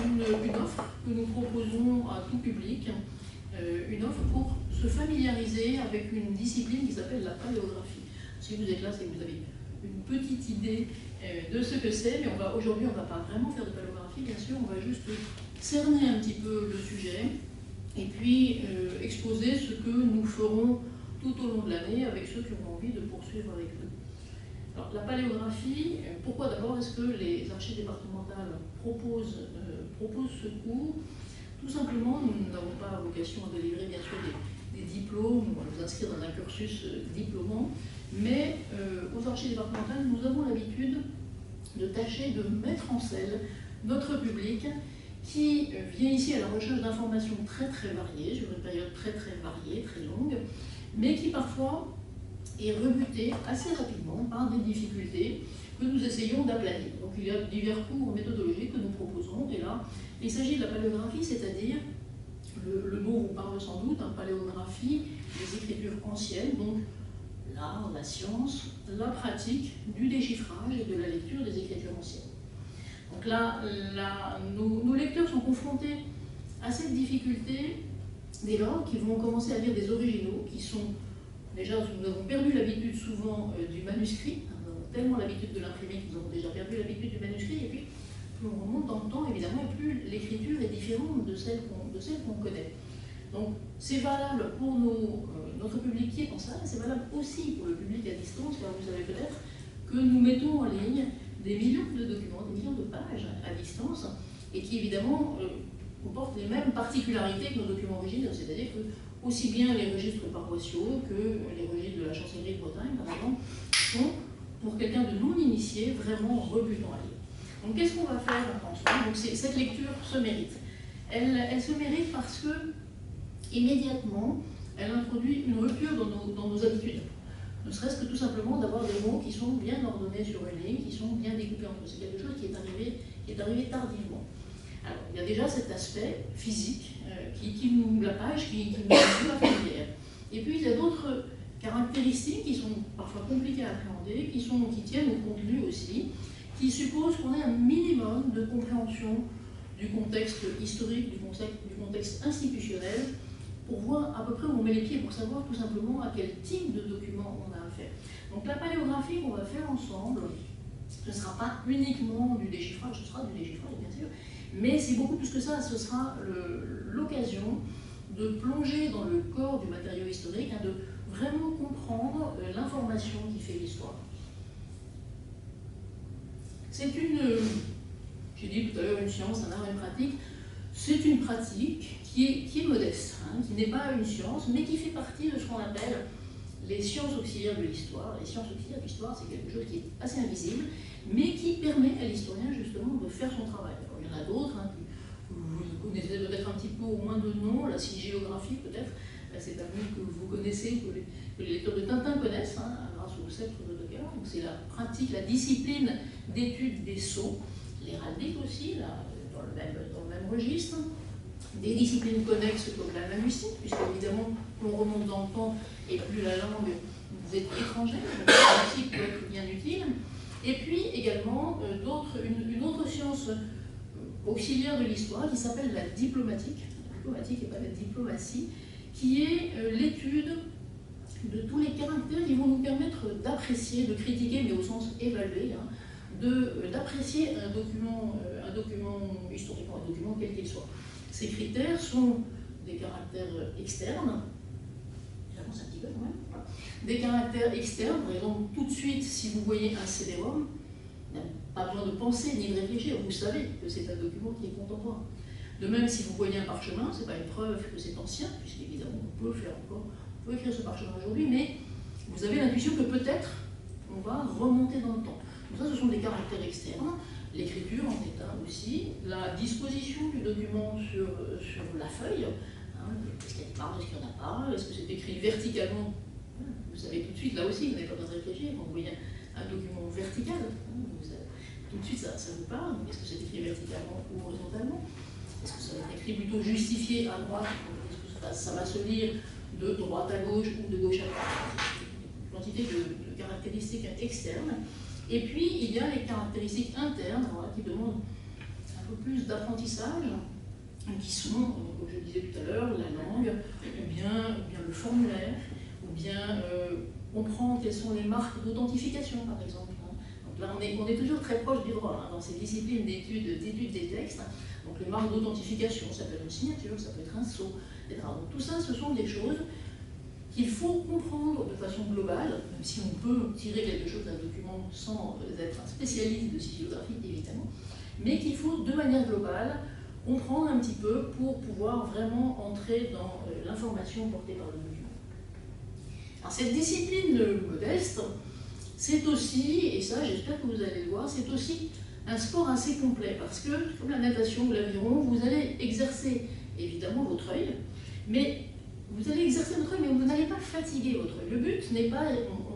une offre que nous proposons à tout public, une offre pour se familiariser avec une discipline qui s'appelle la paléographie. Si vous êtes là, c'est que vous avez une petite idée de ce que c'est, mais aujourd'hui, on ne va pas vraiment faire de paléographie, bien sûr, on va juste cerner un petit peu le sujet et puis exposer ce que nous ferons tout au long de l'année avec ceux qui ont envie de poursuivre avec nous. Alors, la paléographie, pourquoi d'abord est-ce que les archives départementales proposent ce cours? Tout simplement, nous n'avons pas vocation à délivrer bien sûr des diplômes ou à nous inscrire dans un cursus diplômant, mais aux archives départementales, nous avons l'habitude de tâcher de mettre en scène notre public qui vient ici à la recherche d'informations très très variées, sur une période très très variée, très longue, mais qui parfois est rebuté assez rapidement par des difficultés que nous essayons d'aplanir. Donc il y a divers cours méthodologiques que nous proposons, et là, il s'agit de la paléographie, c'est-à-dire, le mot vous parle sans doute, paléographie, des écritures anciennes, donc l'art, la science, la pratique du déchiffrage et de la lecture des écritures anciennes. Donc là, nos lecteurs sont confrontés à cette difficulté dès lors qu'ils vont commencer à lire des originaux qui sont, déjà, nous avons perdu l'habitude souvent du manuscrit, nous avons tellement l'habitude de l'imprimer que nous avons déjà perdu l'habitude du manuscrit, et puis plus on remonte dans le temps, évidemment, et plus l'écriture est différente de celle qu'on connaît. Donc c'est valable pour notre public qui est en salle, c'est valable aussi pour le public à distance, car vous savez peut-être que nous mettons en ligne des millions de documents, des millions de pages à distance, et qui évidemment comportent les mêmes particularités que nos documents originaux, c'est-à-dire que aussi bien les registres paroissiaux que les registres de la chancellerie de Bretagne, par exemple, sont, pour quelqu'un de non initié, vraiment rebutants à lire. Donc qu'est-ce qu'on va faire ensemble? Donc cette lecture se mérite. Elle se mérite parce que, immédiatement, elle introduit une rupture dans nos habitudes. Ne serait-ce que tout simplement d'avoir des mots qui sont bien ordonnés sur une ligne, qui sont bien découpés entre eux. C'est quelque chose qui est arrivé tardivement. Alors, il y a déjà cet aspect physique, la page qui nous est pas familière. Et puis, il y a d'autres caractéristiques qui sont parfois compliquées à appréhender, qui tiennent au contenu aussi, qui supposent qu'on ait un minimum de compréhension du contexte historique, du contexte institutionnel, pour voir à peu près où on met les pieds, pour savoir tout simplement à quel type de document on a affaire. Donc la paléographie qu'on va faire ensemble, ce ne sera pas uniquement du déchiffrage, ce sera du déchiffrage bien sûr, mais c'est beaucoup plus que ça, ce sera l'occasion de plonger dans le corps du matériau historique, de vraiment comprendre l'information qui fait l'histoire. C'est j'ai dit tout à l'heure, une science, un art, une pratique. C'est une pratique qui est modeste, qui n'est pas une science, mais qui fait partie de ce qu'on appelle les sciences auxiliaires de l'histoire. Les sciences auxiliaires de l'histoire, c'est quelque chose qui est assez invisible, mais qui permet à l'historien justement de faire son travail. Alors, il y en a d'autres, que vous connaissez peut-être un petit peu au moins de nom, la sigillographie peut-être, c'est un mot que vous connaissez, que les lecteurs de Tintin connaissent, grâce au sceptre de Decaux. Donc c'est la pratique, la discipline d'étude des sceaux, l'héraldique aussi, là, dans le même registre, des disciplines connexes comme la linguistique, puisque évidemment, plus on remonte dans le temps et plus la langue vous est étrangère, donc la linguistique peut être bien utile. Et puis également une autre science auxiliaire de l'histoire qui s'appelle la diplomatique et pas la diplomatie, qui est l'étude de tous les caractères qui vont nous permettre d'apprécier, de critiquer, mais au sens évalué, d'apprécier un document historique, un document quel qu'il soit. Ces critères sont des caractères externes, j'avance un petit peu quand même, voilà. Des caractères externes, par exemple, tout de suite, si vous voyez un CD-ROM, vous n'avez pas besoin de penser ni de réfléchir, vous savez que c'est un document qui est contemporain. De même, si vous voyez un parchemin, ce n'est pas une preuve que c'est ancien, puisqu'évidemment, on peut écrire ce parchemin aujourd'hui, mais vous avez l'intuition que peut-être on va remonter dans le temps. Donc ça, ce sont des caractères externes. L'écriture en est un aussi, la disposition du document sur la feuille, est-ce qu'il y a des barres, est-ce qu'il n'y en a pas, est-ce que c'est écrit verticalement, vous savez tout de suite, là aussi, vous n'avez pas besoin de réfléchir, quand vous voyez un document vertical, tout de suite ça vous parle, est-ce que c'est écrit verticalement ou horizontalement, est-ce que ça va être écrit plutôt justifié à droite, est-ce que ça va se lire de droite à gauche ou de gauche à droite, une quantité de caractéristiques externes. Et puis, il y a les caractéristiques internes, voilà, qui demandent un peu plus d'apprentissage, qui sont, comme je le disais tout à l'heure, la langue, ou bien le formulaire, ou bien comprendre quelles sont les marques d'authentification, par exemple. Donc là, on est toujours très proche du droit, dans ces disciplines d'études des textes. Donc les marques d'authentification, ça peut être une signature, ça peut être un sceau, etc. Donc tout ça, ce sont des choses qu'il faut comprendre de façon globale, même si on peut tirer quelque chose d'un document sans être un spécialiste de sigillographie, évidemment, mais qu'il faut de manière globale comprendre un petit peu pour pouvoir vraiment entrer dans l'information portée par le document. Alors cette discipline modeste, c'est aussi, et ça j'espère que vous allez le voir, c'est aussi un sport assez complet, parce que, comme la natation ou l'aviron, vous allez exercer évidemment votre œil, mais vous allez exercer votre œil, mais vous n'allez pas fatiguer votre œil. Le but n'est pas,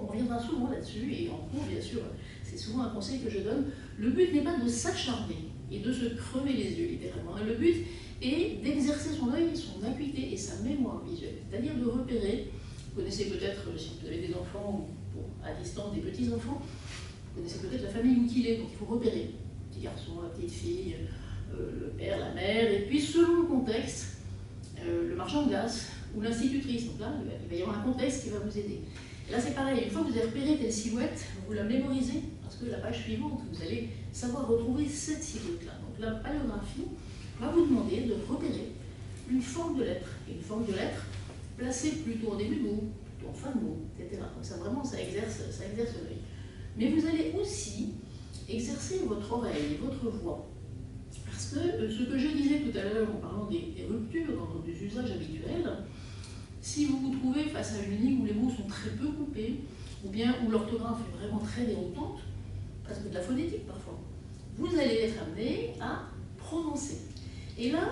on reviendra souvent là-dessus, et en cours bien sûr, c'est souvent un conseil que je donne, le but n'est pas de s'acharner et de se crever les yeux littéralement. Le but est d'exercer son œil, son acuité et sa mémoire visuelle, c'est-à-dire de repérer, vous connaissez peut-être, si vous avez des enfants ou à distance des petits-enfants, vous connaissez peut-être la famille où il est, donc il faut repérer le petit garçon, la petite fille, le père, la mère, et puis selon le contexte, le marchand de glace ou l'institutrice. Donc là, il va y avoir un contexte qui va vous aider. Et là, c'est pareil, une fois que vous avez repéré telle silhouette, vous la mémorisez, parce que la page suivante, vous allez savoir retrouver cette silhouette-là. Donc la paléographie va vous demander de repérer une forme de lettre, et une forme de lettre placée plutôt au début de mot, plutôt en fin de mot, etc. Donc ça, vraiment, ça exerce l'œil. Mais vous allez aussi exercer votre oreille, votre voix. Parce que ce que je disais tout à l'heure en parlant des ruptures dans nos usages habituels, si vous vous trouvez face à une ligne où les mots sont très peu coupés, ou bien où l'orthographe est vraiment très déroutante, parce que de la phonétique parfois, vous allez être amené à prononcer. Et là,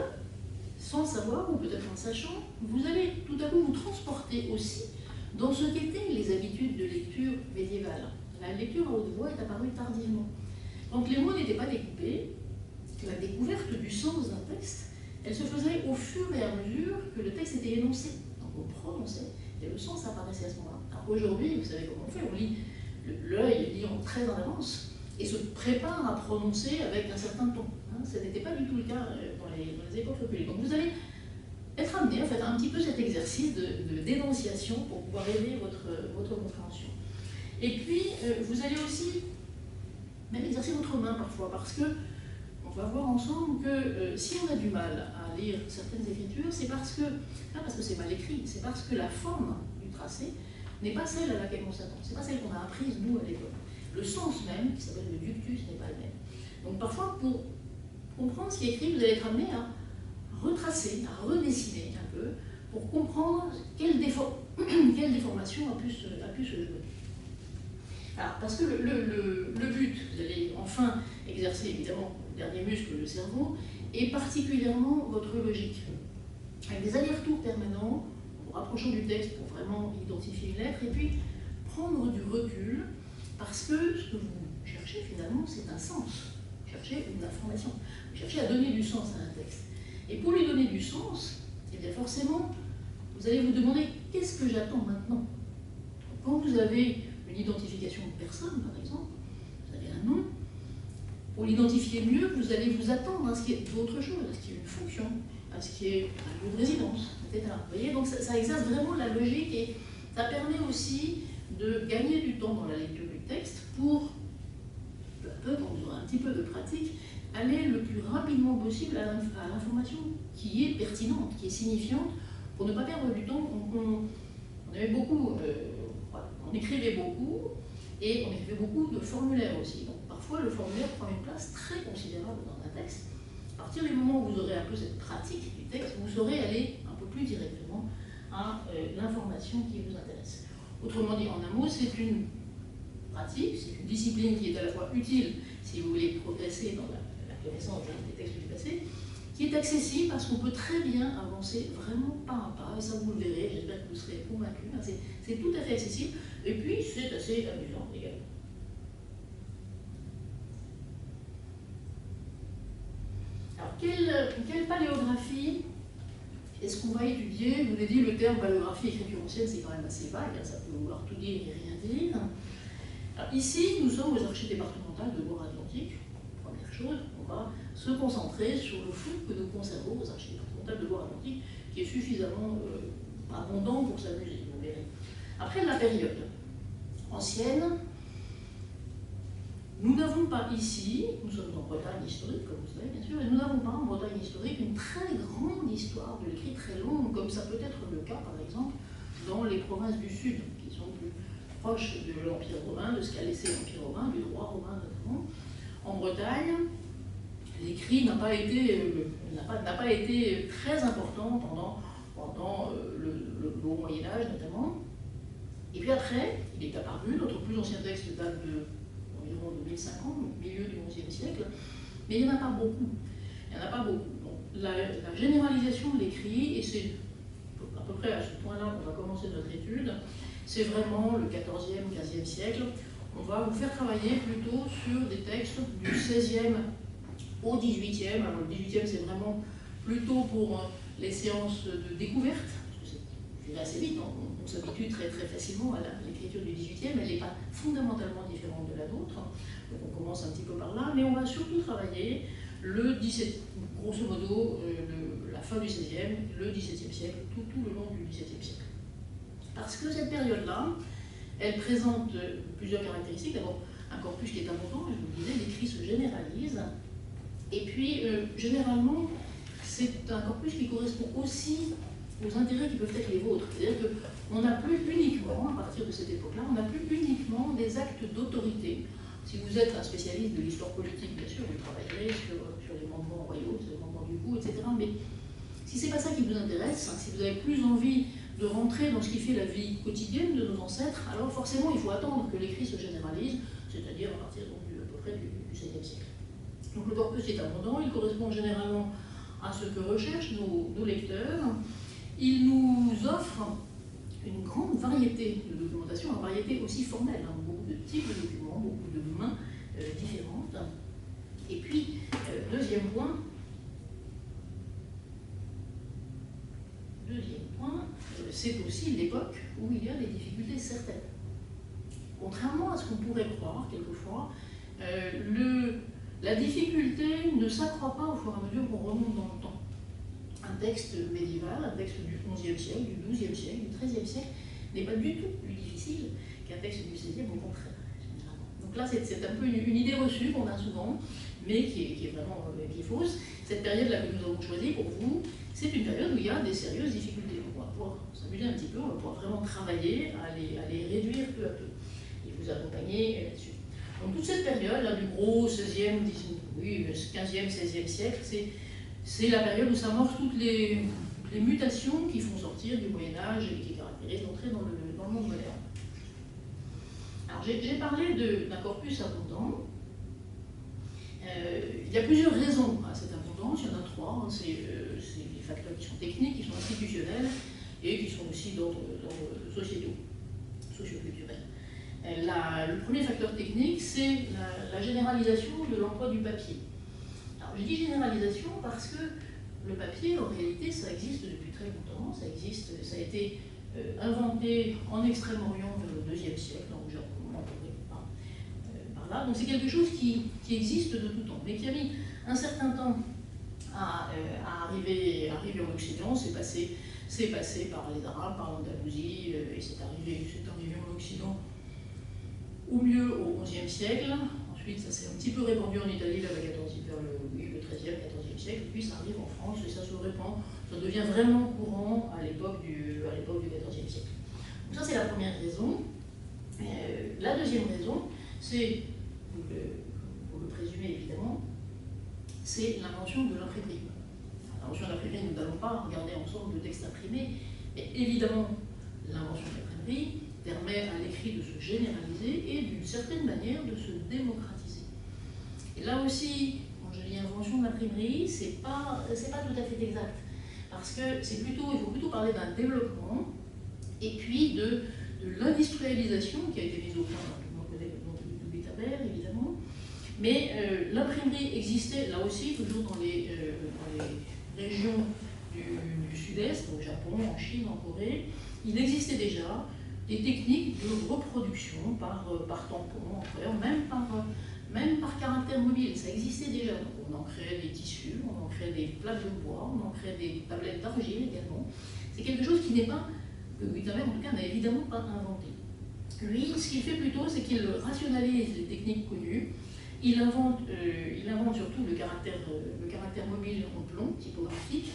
sans le savoir, ou peut-être en sachant, vous allez tout à coup vous transporter aussi dans ce qu'étaient les habitudes de lecture médiévale. La lecture à haute voix est apparue tardivement. Donc les mots n'étaient pas découpés. La découverte du sens d'un texte, elle se faisait au fur et à mesure que le texte était énoncé. Donc on prononçait et le sens apparaissait à ce moment-là. Alors aujourd'hui, vous savez comment on fait, on lit, l'œil lit très en avance et se prépare à prononcer avec un certain ton. Ce n'était pas du tout le cas dans les époques populaires. Donc vous allez être amené à faire un petit peu cet exercice de dénonciation pour pouvoir aider votre compréhension. Et puis, vous allez aussi même exercer votre main parfois, parce que on va voir ensemble que si on a du mal à lire certaines écritures, c'est parce que c'est mal écrit, c'est parce que la forme du tracé n'est pas celle à laquelle on s'attend, c'est pas celle qu'on a apprise nous à l'école. Le sens même, qui s'appelle le ductus, n'est pas le même. Donc parfois, pour comprendre ce qui est écrit, vous allez être amené à retracer, à redessiner un peu, pour comprendre quelle déformation a pu se jouer. Alors, parce que le but, vous allez enfin exercer évidemment le dernier muscle, le cerveau, et particulièrement votre logique. Avec des allers-retours permanents, en vous rapprochant du texte pour vraiment identifier une lettre, et puis prendre du recul, parce que ce que vous cherchez finalement, c'est un sens. Vous cherchez une information. Vous cherchez à donner du sens à un texte. Et pour lui donner du sens, eh bien forcément, vous allez vous demander qu'est-ce que j'attends maintenant. Quand vous avez une identification de personne, par exemple, vous avez un nom, pour l'identifier mieux, vous allez vous attendre à ce qu'il y ait d'autres choses, à ce qu'il y ait une fonction, à ce qu'il y ait un lieu de résidence, etc. Vous voyez, donc ça exerce vraiment la logique et ça permet aussi de gagner du temps dans la lecture du texte pour, peu à peu, quand vous aurez un petit peu de pratique, aller le plus rapidement possible à l'information qui est pertinente, qui est signifiante, pour ne pas perdre du temps. On aimait beaucoup, on écrivait beaucoup, et on écrivait beaucoup de formulaires aussi. Donc parfois le formulaire prend une place très considérable dans un texte. À partir du moment où vous aurez un peu cette pratique du texte, vous saurez aller un peu plus directement à l'information qui vous intéresse. Autrement dit, en un mot, c'est une pratique, c'est une discipline qui est à la fois utile si vous voulez progresser dans la connaissance des textes du passé, qui est accessible parce qu'on peut très bien avancer vraiment pas à pas, et ça vous le verrez, j'espère que vous serez convaincus, c'est tout à fait accessible, et puis c'est assez amusant également. Alors, quelle paléographie est-ce qu'on va étudier? Je vous l'ai dit, le terme paléographie écriture ancienne, c'est quand même assez vague, hein, ça peut vouloir tout dire et rien dire. Alors, ici, nous sommes aux archives départementales de Loire-Atlantique, Première chose, on va se concentrer sur le flux que nous conservons aux archives départementales de Loire-Atlantique, qui est suffisamment abondant pour s'amuser, vous verrez. Après la période ancienne, nous n'avons pas ici, nous sommes en Bretagne historique, comme vous savez bien sûr, et nous n'avons pas en Bretagne historique une très grande histoire de l'écrit très longue, comme ça peut être le cas par exemple dans les provinces du Sud, qui sont plus proches de l'Empire romain, de ce qu'a laissé l'Empire romain, du droit romain notamment. En Bretagne, l'écrit n'a pas été très important pendant le Haut Moyen-Âge notamment. Et puis après, il est apparu, notre plus ancien texte date environ de 1500, au milieu du XIe siècle, mais il n'y en a pas beaucoup. Il n'y en a pas beaucoup. Donc, la généralisation de l'écrit, et c'est à peu près à ce point-là qu'on va commencer notre étude, c'est vraiment le XIVe, XVe siècle. On va vous faire travailler plutôt sur des textes du XVIe au XVIIIe. Alors le XVIIIe, c'est vraiment plutôt pour les séances de découverte, parce que c'est assez vite, on s'habitue très facilement à l'écriture du XVIIIe, elle n'est pas fondamentalement différente de la nôtre, donc on commence un petit peu par là, mais on va surtout travailler le XVIIe, grosso modo, la fin du XVIe, le XVIIe siècle, tout le long du XVIIe siècle. Parce que cette période-là, elle présente plusieurs caractéristiques. D'abord, un corpus qui est abondant, je vous le disais, l'écrit se généralise, et puis généralement, c'est un corpus qui correspond aussi aux intérêts qui peuvent être les vôtres. C'est-à-dire qu'on n'a plus uniquement, à partir de cette époque-là, on n'a plus uniquement des actes d'autorité. Si vous êtes un spécialiste de l'histoire politique, bien sûr, vous travaillerez sur les mandements royaux, sur les mandements du goût, etc. Mais si ce n'est pas ça qui vous intéresse, si vous avez plus envie de rentrer dans ce qui fait la vie quotidienne de nos ancêtres, alors forcément il faut attendre que l'écrit se généralise, c'est-à-dire à partir donc, à peu près du XVIe siècle. Donc le corpus est abondant, il correspond généralement à ce que recherchent nos lecteurs. Il nous offre une grande variété de documentation, une variété aussi formelle, hein, beaucoup de types de documents, beaucoup de mains différentes. Et puis, deuxième point, c'est aussi l'époque où il y a des difficultés certaines. Contrairement à ce qu'on pourrait croire quelquefois, la difficulté ne s'accroît pas au fur et à mesure qu'on remonte dans le temps. Un texte médiéval, un texte du XIe siècle, du XIIe siècle, du XIIIe siècle, n'est pas du tout plus difficile qu'un texte du XVIe, au contraire. Donc là, c'est un peu une idée reçue qu'on a souvent, mais qui est vraiment qui est fausse. Cette période-là que nous avons choisie pour vous, c'est une période où il y a des sérieuses difficultés. On va pouvoir s'amuser un petit peu, on va pouvoir vraiment travailler à les réduire peu à peu et vous accompagner là-dessus. Donc toute cette période là, du gros 16e, 15e, 16e siècle, c'est la période où s'amorcent toutes les mutations qui font sortir du Moyen-Âge et qui caractérisent l'entrée dans le monde moderne. Alors j'ai parlé d'un corpus abondant. Il y a plusieurs raisons à cette abondance, il y en a trois. C'est des facteurs qui sont techniques, qui sont institutionnels et qui sont aussi d'ordre sociétaux, socioculturels. Le premier facteur technique, c'est la généralisation de l'emploi du papier. Alors je dis généralisation parce que le papier, en réalité, ça existe depuis très longtemps, ça a été inventé en Extrême-Orient vers le IIe siècle, au Japon, par là. Donc c'est quelque chose qui existe de tout temps, mais qui a mis un certain temps à arriver en Occident. C'est passé par les Arabes, par l'Andalousie, et c'est arrivé en Occident au mieux au XIe siècle. Ensuite, ça s'est un petit peu répandu en Italie vers le XIIIe, XIVe siècle, puis ça arrive en France et ça se répand, ça devient vraiment courant à l'époque du XIVe siècle. Donc ça, c'est la première raison. La deuxième raison, c'est, vous le présumez évidemment, c'est l'invention de l'imprimerie. L'invention de l'imprimerie, nous n'allons pas regarder ensemble le texte imprimé, mais évidemment, l'invention de l'imprimerie permet à l'écrit de se généraliser et d'une certaine manière de se démocratiser. Et là aussi, quand je dis invention de l'imprimerie, c'est pas tout à fait exact, parce que il faut plutôt parler d'un développement et puis de l'industrialisation qui a été mise au point, tout le monde connaît le nom de Gutenberg évidemment, mais l'imprimerie existait là aussi toujours dans les régions du sud-est, au Japon, en Chine, en Corée. Il existait déjà des techniques de reproduction par tampon, même par caractère mobile. mobile, ça existait déjà. Donc on en créait des tissus, on en créait des plaques de bois, on en créait des tablettes d'argile également. C'est quelque chose qui n'est pas, que Gutenberg en tout cas n'a évidemment pas inventé. Lui, ce qu'il fait plutôt, c'est qu'il rationalise les techniques connues. Il invente surtout le caractère mobile en plomb, typographique,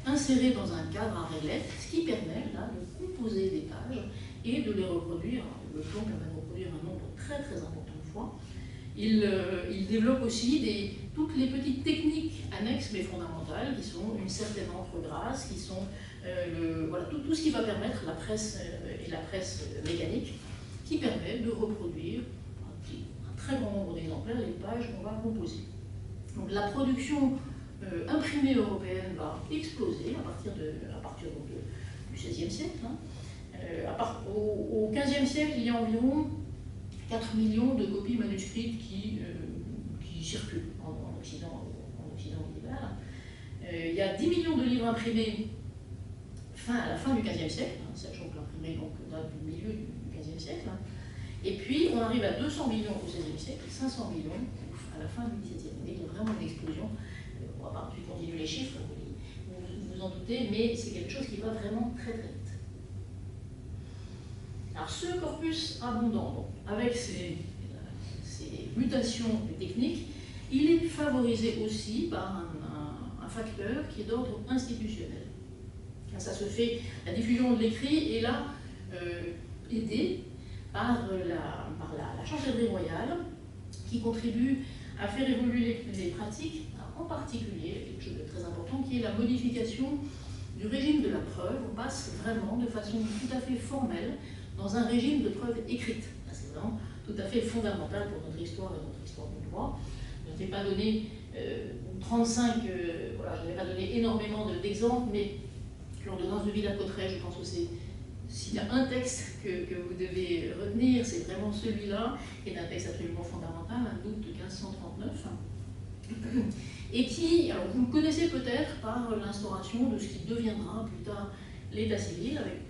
inséré dans un cadre à réglettes, ce qui permet là, de composer des pages et de les reproduire. Le plomb permet de reproduire un nombre très très important de fois. Il développe aussi toutes les petites techniques annexes mais fondamentales qui sont une certaine encre grasse, qui sont voilà, tout ce qui va permettre la presse et la presse mécanique, qui permet de reproduire un très grand nombre d'exemplaires les pages qu'on va composer. Donc la production imprimée européenne va exploser à partir du XVIe siècle. Au XVe siècle, il y a environ 4 millions de copies manuscrites qui circulent en Occident médiéval. Il y a 10 millions de livres imprimés à la fin du XVe siècle, sachant que l'imprimé date du milieu du XVe siècle. Et puis on arrive à 200 millions au XVIe siècle, 500 millions à la fin du XVIIe. Il y a vraiment une explosion. On ne va pas continuer les chiffres, vous vous en doutez, mais c'est quelque chose qui va vraiment très très vite. Alors ce corpus abondant, donc, avec ces mutations techniques, il est favorisé aussi par un facteur qui est d'ordre institutionnel. Ça se fait, la diffusion de l'écrit est là aidée par la chancellerie royale, qui contribue à faire évoluer les pratiques, en particulier quelque chose de très important, qui est la modification du régime de la preuve. On passe vraiment de façon tout à fait formelle dans un régime de preuve écrite. C'est vraiment tout à fait fondamental pour notre histoire et notre histoire du droit. Je ne t'ai pas donné 35, voilà, je n'ai pas donné énormément d'exemples, mais l'ordonnance de Villers-Cotterêts, je pense que s'il y a un texte que vous devez retenir, c'est vraiment celui-là, qui est un texte absolument fondamental, un août de 1539, et qui, alors vous le connaissez peut-être par l'instauration de ce qui deviendra plus tard l'état civil, avec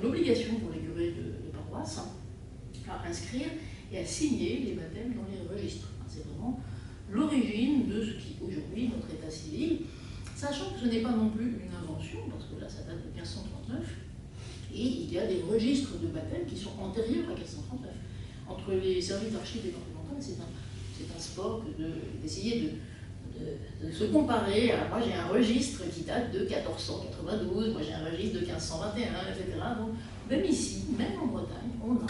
l'obligation pour les curés de paroisse à inscrire et à signer les baptêmes dans les registres. C'est vraiment l'origine de ce qui aujourd'hui notre état civil, sachant que ce n'est pas non plus une invention, parce que là ça date de 1539, et il y a des registres de baptême qui sont antérieurs à 1539. Entre les services d'archives départementales, c'est un sport d'essayer de se comparer. Moi j'ai un registre qui date de 1492, moi j'ai un registre de 1521, etc. Donc même ici, même en Bretagne, on a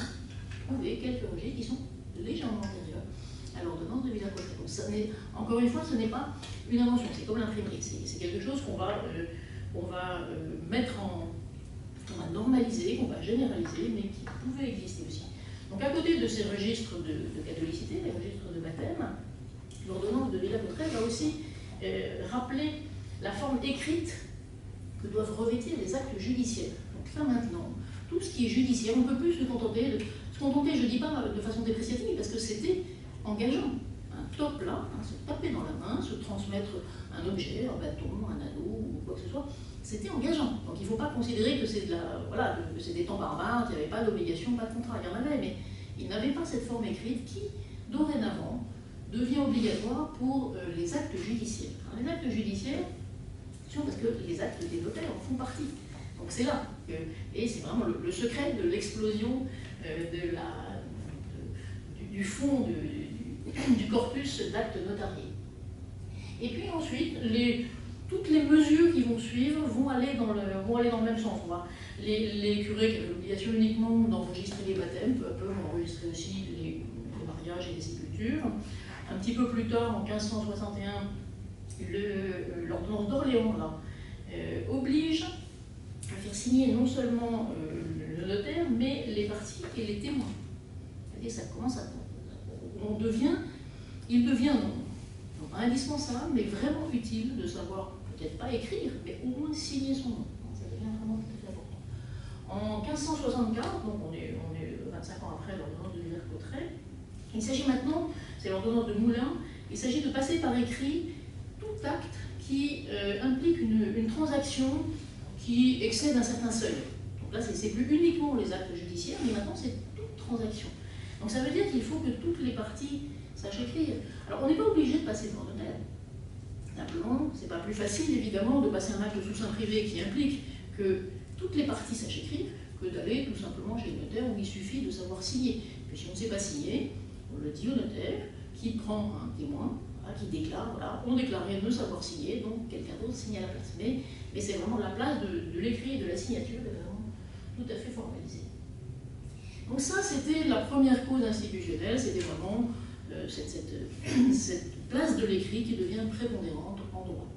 trouvé quelques registres qui sont légèrement antérieurs à l'ordonnance de Villers-Cotterêts. Encore une fois, ce n'est pas une invention, c'est comme l'imprimerie, c'est quelque chose qu'on va normaliser, qu'on va généraliser, mais qui pouvait exister aussi. Donc à côté de ces registres de catholicité, les registres de baptême, l'ordonnance de Villers-Cotterêts va aussi rappeler la forme écrite que doivent revêtir les actes judiciaires. Donc là maintenant, tout ce qui est judiciaire, on ne peut plus se contenter, je ne dis pas de façon dépréciative, parce que c'était engageant. Un top là, se taper dans la main, se transmettre un objet, un bâton, un anneau ou quoi que ce soit, c'était engageant. Donc il ne faut pas considérer que c'est des temps barbares, qu'il n'y avait pas d'obligation, pas de contrat. Il y en avait, mais il n'avait pas cette forme écrite qui, dorénavant, devient obligatoire pour les actes judiciaires. Alors, les actes judiciaires, parce que les actes des notaires en font partie. Donc c'est là, et c'est vraiment le secret de l'explosion du fond du corpus d'actes notariés. Et puis ensuite, toutes les mesures qui vont suivre vont aller dans le même sens. Les curés qui avaient l'obligation uniquement d'enregistrer les baptêmes, peu à peu vont enregistrer aussi les mariages et les sépultures. Un petit peu plus tard, en 1561, l'ordonnance d'Orléans oblige à faire signer non seulement le notaire, mais les parties et les témoins. Et ça commence il devient non pas indispensable, mais vraiment utile de savoir, peut-être pas écrire, mais au moins signer son nom. Ça devient vraiment tout à fait important. En 1564, donc on est 25 ans après l'ordonnance de Villers-Cotterêts, il s'agit maintenant, c'est l'ordonnance de Moulins, il s'agit de passer par écrit tout acte qui implique une transaction qui excède un certain seuil. Donc là, c'est plus uniquement les actes judiciaires, mais maintenant c'est toute transaction. Donc ça veut dire qu'il faut que toutes les parties sachent écrire. Alors on n'est pas obligé de passer devant notaire. Simplement, c'est pas plus facile évidemment de passer un acte de soussain privé qui implique que toutes les parties sachent écrire que d'aller tout simplement chez le notaire où il suffit de savoir signer. Puis si on ne sait pas signer, on le dit au notaire qui prend un témoin, qui déclare, voilà, on déclarait ne savoir signer, donc quelqu'un d'autre signe à la place. Mais c'est vraiment la place de l'écrit et de la signature est vraiment tout à fait formalisée. Donc ça, c'était la première cause institutionnelle, c'était vraiment cette place de l'écrit qui devient prépondérante en droit.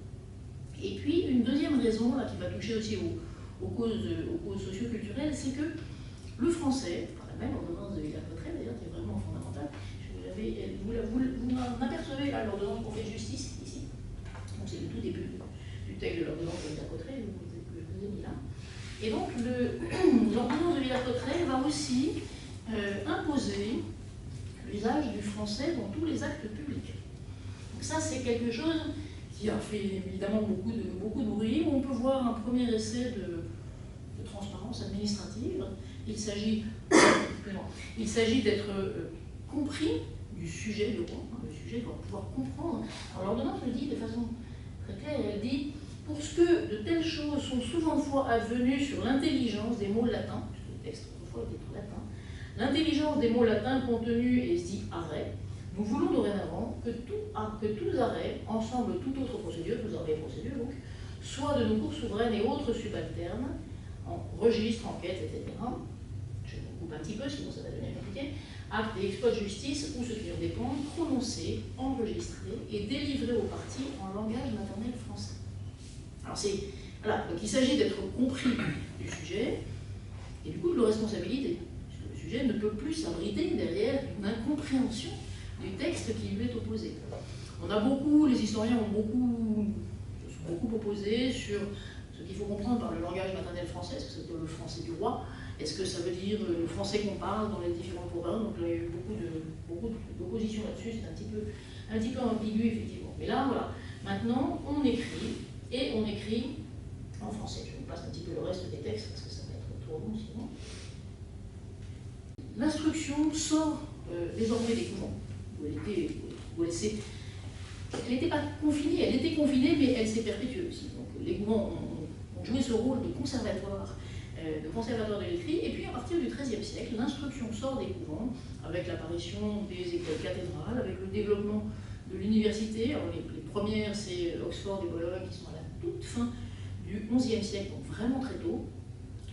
Et puis, une deuxième raison, là, qui va toucher aussi aux causes socio-culturelles, c'est que le français, par la même ordonnance de Villers-Cotterêts, d'ailleurs, qui est vraiment fondamentale, vous en apercevez là l'ordonnance pour faire justice, ici. Donc c'est le tout début du texte de l'ordonnance de Villers-Cotterêts, que je vous ai mis là. Et donc, l'ordonnance de Villers-Cotterêts va aussi imposer l'usage du français dans tous les actes publics. Donc ça, c'est quelque chose qui a fait évidemment beaucoup de bruit. On peut voir un premier essai de transparence administrative. Il s'agit d'être compris du sujet du droit. Le sujet doit pouvoir comprendre. Alors l'ordonnance le dit de façon très claire, elle dit « Pour ce que de telles choses sont souvent de fois advenues sur l'intelligence des mots latins », puisque le texte autrefois était latin, l'intelligence des mots latins contenus et dit arrêt, nous voulons dorénavant que tous arrêts, ensemble toute autre procédure, tous arrêts et procédures donc, soient de nos cours souveraines et autres subalternes, en registre, enquête, etc. Je vous coupe un petit peu, sinon ça va devenir compliqué. Actes et exploits de justice, ou ce qui en dépend, prononcés, enregistrés et délivrés aux parties en langage maternel français. Alors voilà, donc il s'agit d'être compris du sujet et du coup de la responsabilité. Le sujet ne peut plus s'abriter derrière une incompréhension du texte qui lui est opposé. On a les historiens se sont beaucoup opposés sur ce qu'il faut comprendre par le langage maternel français. Est-ce que c'est le français du roi? Est-ce que ça veut dire le français qu'on parle dans les différentes provinces? Donc il y a eu beaucoup d'opposition là-dessus, c'est un petit peu ambigu effectivement. Mais là, voilà, maintenant on écrit, et on écrit en français. Je vous passe un petit peu le reste des textes parce que ça va être trop long sinon. L'instruction sort désormais des couvents, où elle n'était pas confinée, elle était confinée, mais elle s'est perpétuée aussi. Donc les couvents ont joué ce rôle de conservatoire de l'écrit, et puis à partir du XIIIe siècle, l'instruction sort des couvents, avec l'apparition des écoles cathédrales, avec le développement de l'université. Alors les premières, c'est Oxford et Bologne, qui sont à la toute fin du XIe siècle, donc vraiment très tôt.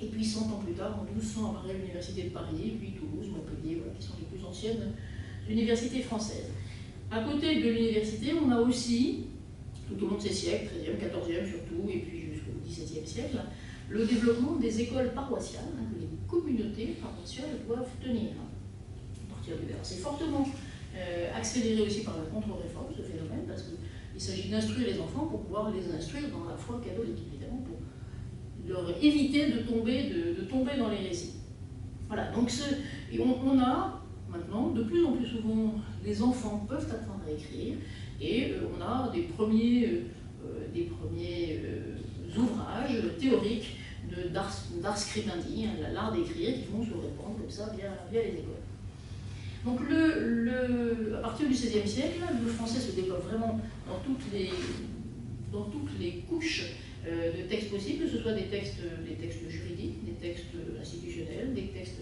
Et puis 100 ans plus tard, en 1200, apparaît l'université de Paris, puis Toulouse, Montpellier, voilà, qui sont les plus anciennes universités françaises. À côté de l'université, on a aussi, tout au long de ces siècles, 13e, 14e surtout, et puis jusqu'au XVIIe siècle, le développement des écoles paroissiales, que les communautés paroissiales doivent tenir à partir du C'est fortement accéléré aussi par la contre-réforme, ce phénomène, parce qu'il s'agit d'instruire les enfants pour pouvoir les instruire dans la foi catholique, évidemment, pour leur éviter de tomber dans l'hérésie. Voilà, donc on a maintenant, de plus en plus souvent, les enfants peuvent apprendre à écrire, et on a des premiers ouvrages théoriques d'art scribendi, l'art d'écrire, qui vont se répandre comme ça via les écoles. Donc à partir du XVIe siècle, le français se développe vraiment dans toutes les couches de textes possibles, que ce soit des textes juridiques, des textes institutionnels, des textes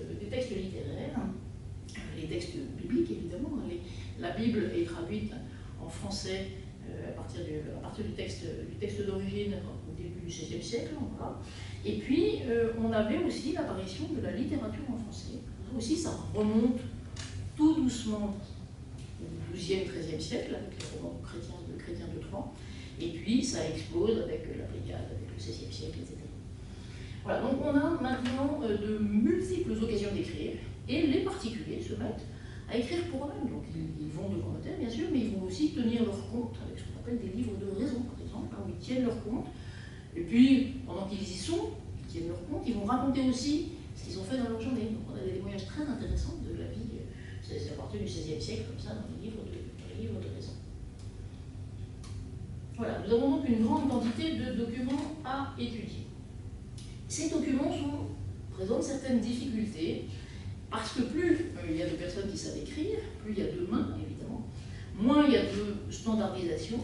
littéraires, les textes bibliques évidemment. La Bible est traduite en français à partir du texte d'origine au début du XVIe siècle. Voilà. Et puis on avait aussi l'apparition de la littérature en français. Ça aussi, ça remonte tout doucement au XIIe, XIIIe siècle, avec les romans chrétiens de Troyes, et puis ça explose avec la Pléiade, avec le XVIe siècle, etc. Voilà, donc on a maintenant de multiples occasions d'écrire, et les particuliers se mettent à écrire pour eux-mêmes. Donc ils vont devant notaire, bien sûr, mais ils vont aussi tenir leur compte avec ce qu'on appelle des livres de raison, par exemple, où ils tiennent leur compte, et puis pendant qu'ils y sont, ils tiennent leur compte, ils vont raconter aussi ce qu'ils ont fait dans leur journée. Donc on a des témoignages très intéressants de la vie. C'est à partir du XVIe siècle, comme ça, dans les livres de raison. Voilà, nous avons donc une grande quantité de documents à étudier. Ces documents présentent certaines difficultés, parce que plus il y a de personnes qui savent écrire, plus il y a de mains, évidemment, moins il y a de standardisation.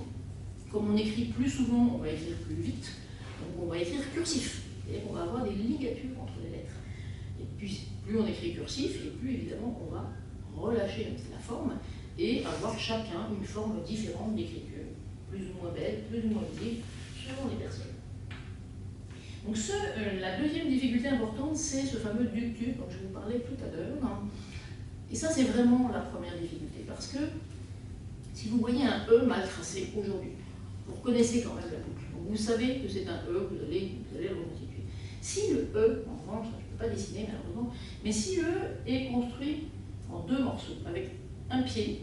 Comme on écrit plus souvent, on va écrire plus vite, donc on va écrire cursif, et on va avoir des ligatures entre les lettres. Et puis, plus on écrit cursif, et plus évidemment on va relâcher la forme et avoir chacun une forme différente d'écriture, plus ou moins belle, plus ou moins lisible, selon les personnes. Donc la deuxième difficulté importante, c'est ce fameux ductus dont je vous parlais tout à l'heure. Et ça, c'est vraiment la première difficulté, parce que si vous voyez un E mal tracé aujourd'hui, vous reconnaissez quand même la boucle. Donc vous savez que c'est un E, vous allez le reconstituer. Si le E, en revanche, je ne peux pas dessiner malheureusement, mais si le E est construit en deux morceaux, avec un pied,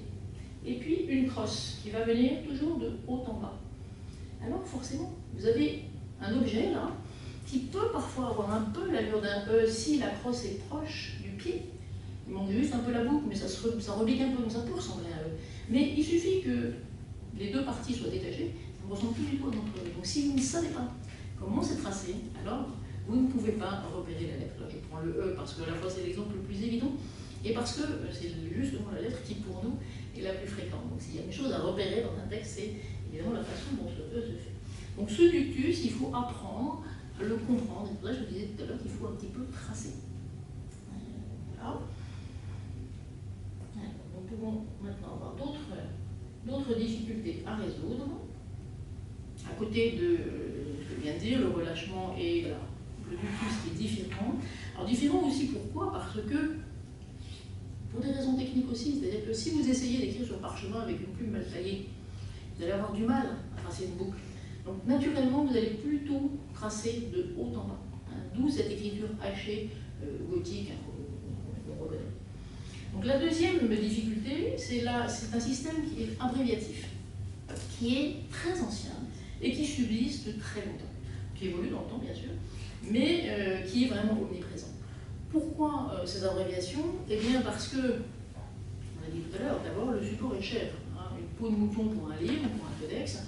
et puis une crosse qui va venir toujours de haut en bas, alors forcément, vous avez un objet là, qui peut parfois avoir un peu l'allure d'un E si la crosse est proche du pied. Il manque juste un peu la boucle, mais ça rebique un peu, donc ça peut ressembler à un E. Mais il suffit que les deux parties soient détachées, ça ne ressemble plus du tout à notre E. Donc si vous ne savez pas comment c'est tracé, alors vous ne pouvez pas repérer la lettre. Là, je prends le E parce que à la fois c'est l'exemple le plus évident, et parce que c'est justement la lettre qui pour nous est la plus fréquente. Donc s'il y a une chose à repérer dans un texte, c'est évidemment la façon dont ce E se fait. Donc ce ductus, il faut apprendre à le comprendre. Et pour ça, je vous disais tout à l'heure qu'il faut un petit peu tracer. Voilà. Nous pouvons maintenant avoir d'autres difficultés à résoudre. À côté de ce que je viens de dire, le relâchement et le ductus qui est différent. Alors différent aussi pourquoi? Parce que, pour des raisons techniques aussi, c'est-à-dire que si vous essayez d'écrire sur parchemin avec une plume mal taillée, vous allez avoir du mal à tracer une boucle. Donc naturellement, vous allez plutôt tracer de haut en bas. D'où cette écriture hachée, gothique, qu'on reconnaît. Donc la deuxième difficulté, c'est un système qui est abréviatif, qui est très ancien et qui subsiste très longtemps, qui évolue dans le temps bien sûr, mais qui est vraiment omniprésent. Pourquoi ces abréviations? Eh bien parce que, on l'a dit tout à l'heure, d'abord le support est cher. Une peau de mouton pour un livre, pour un codex,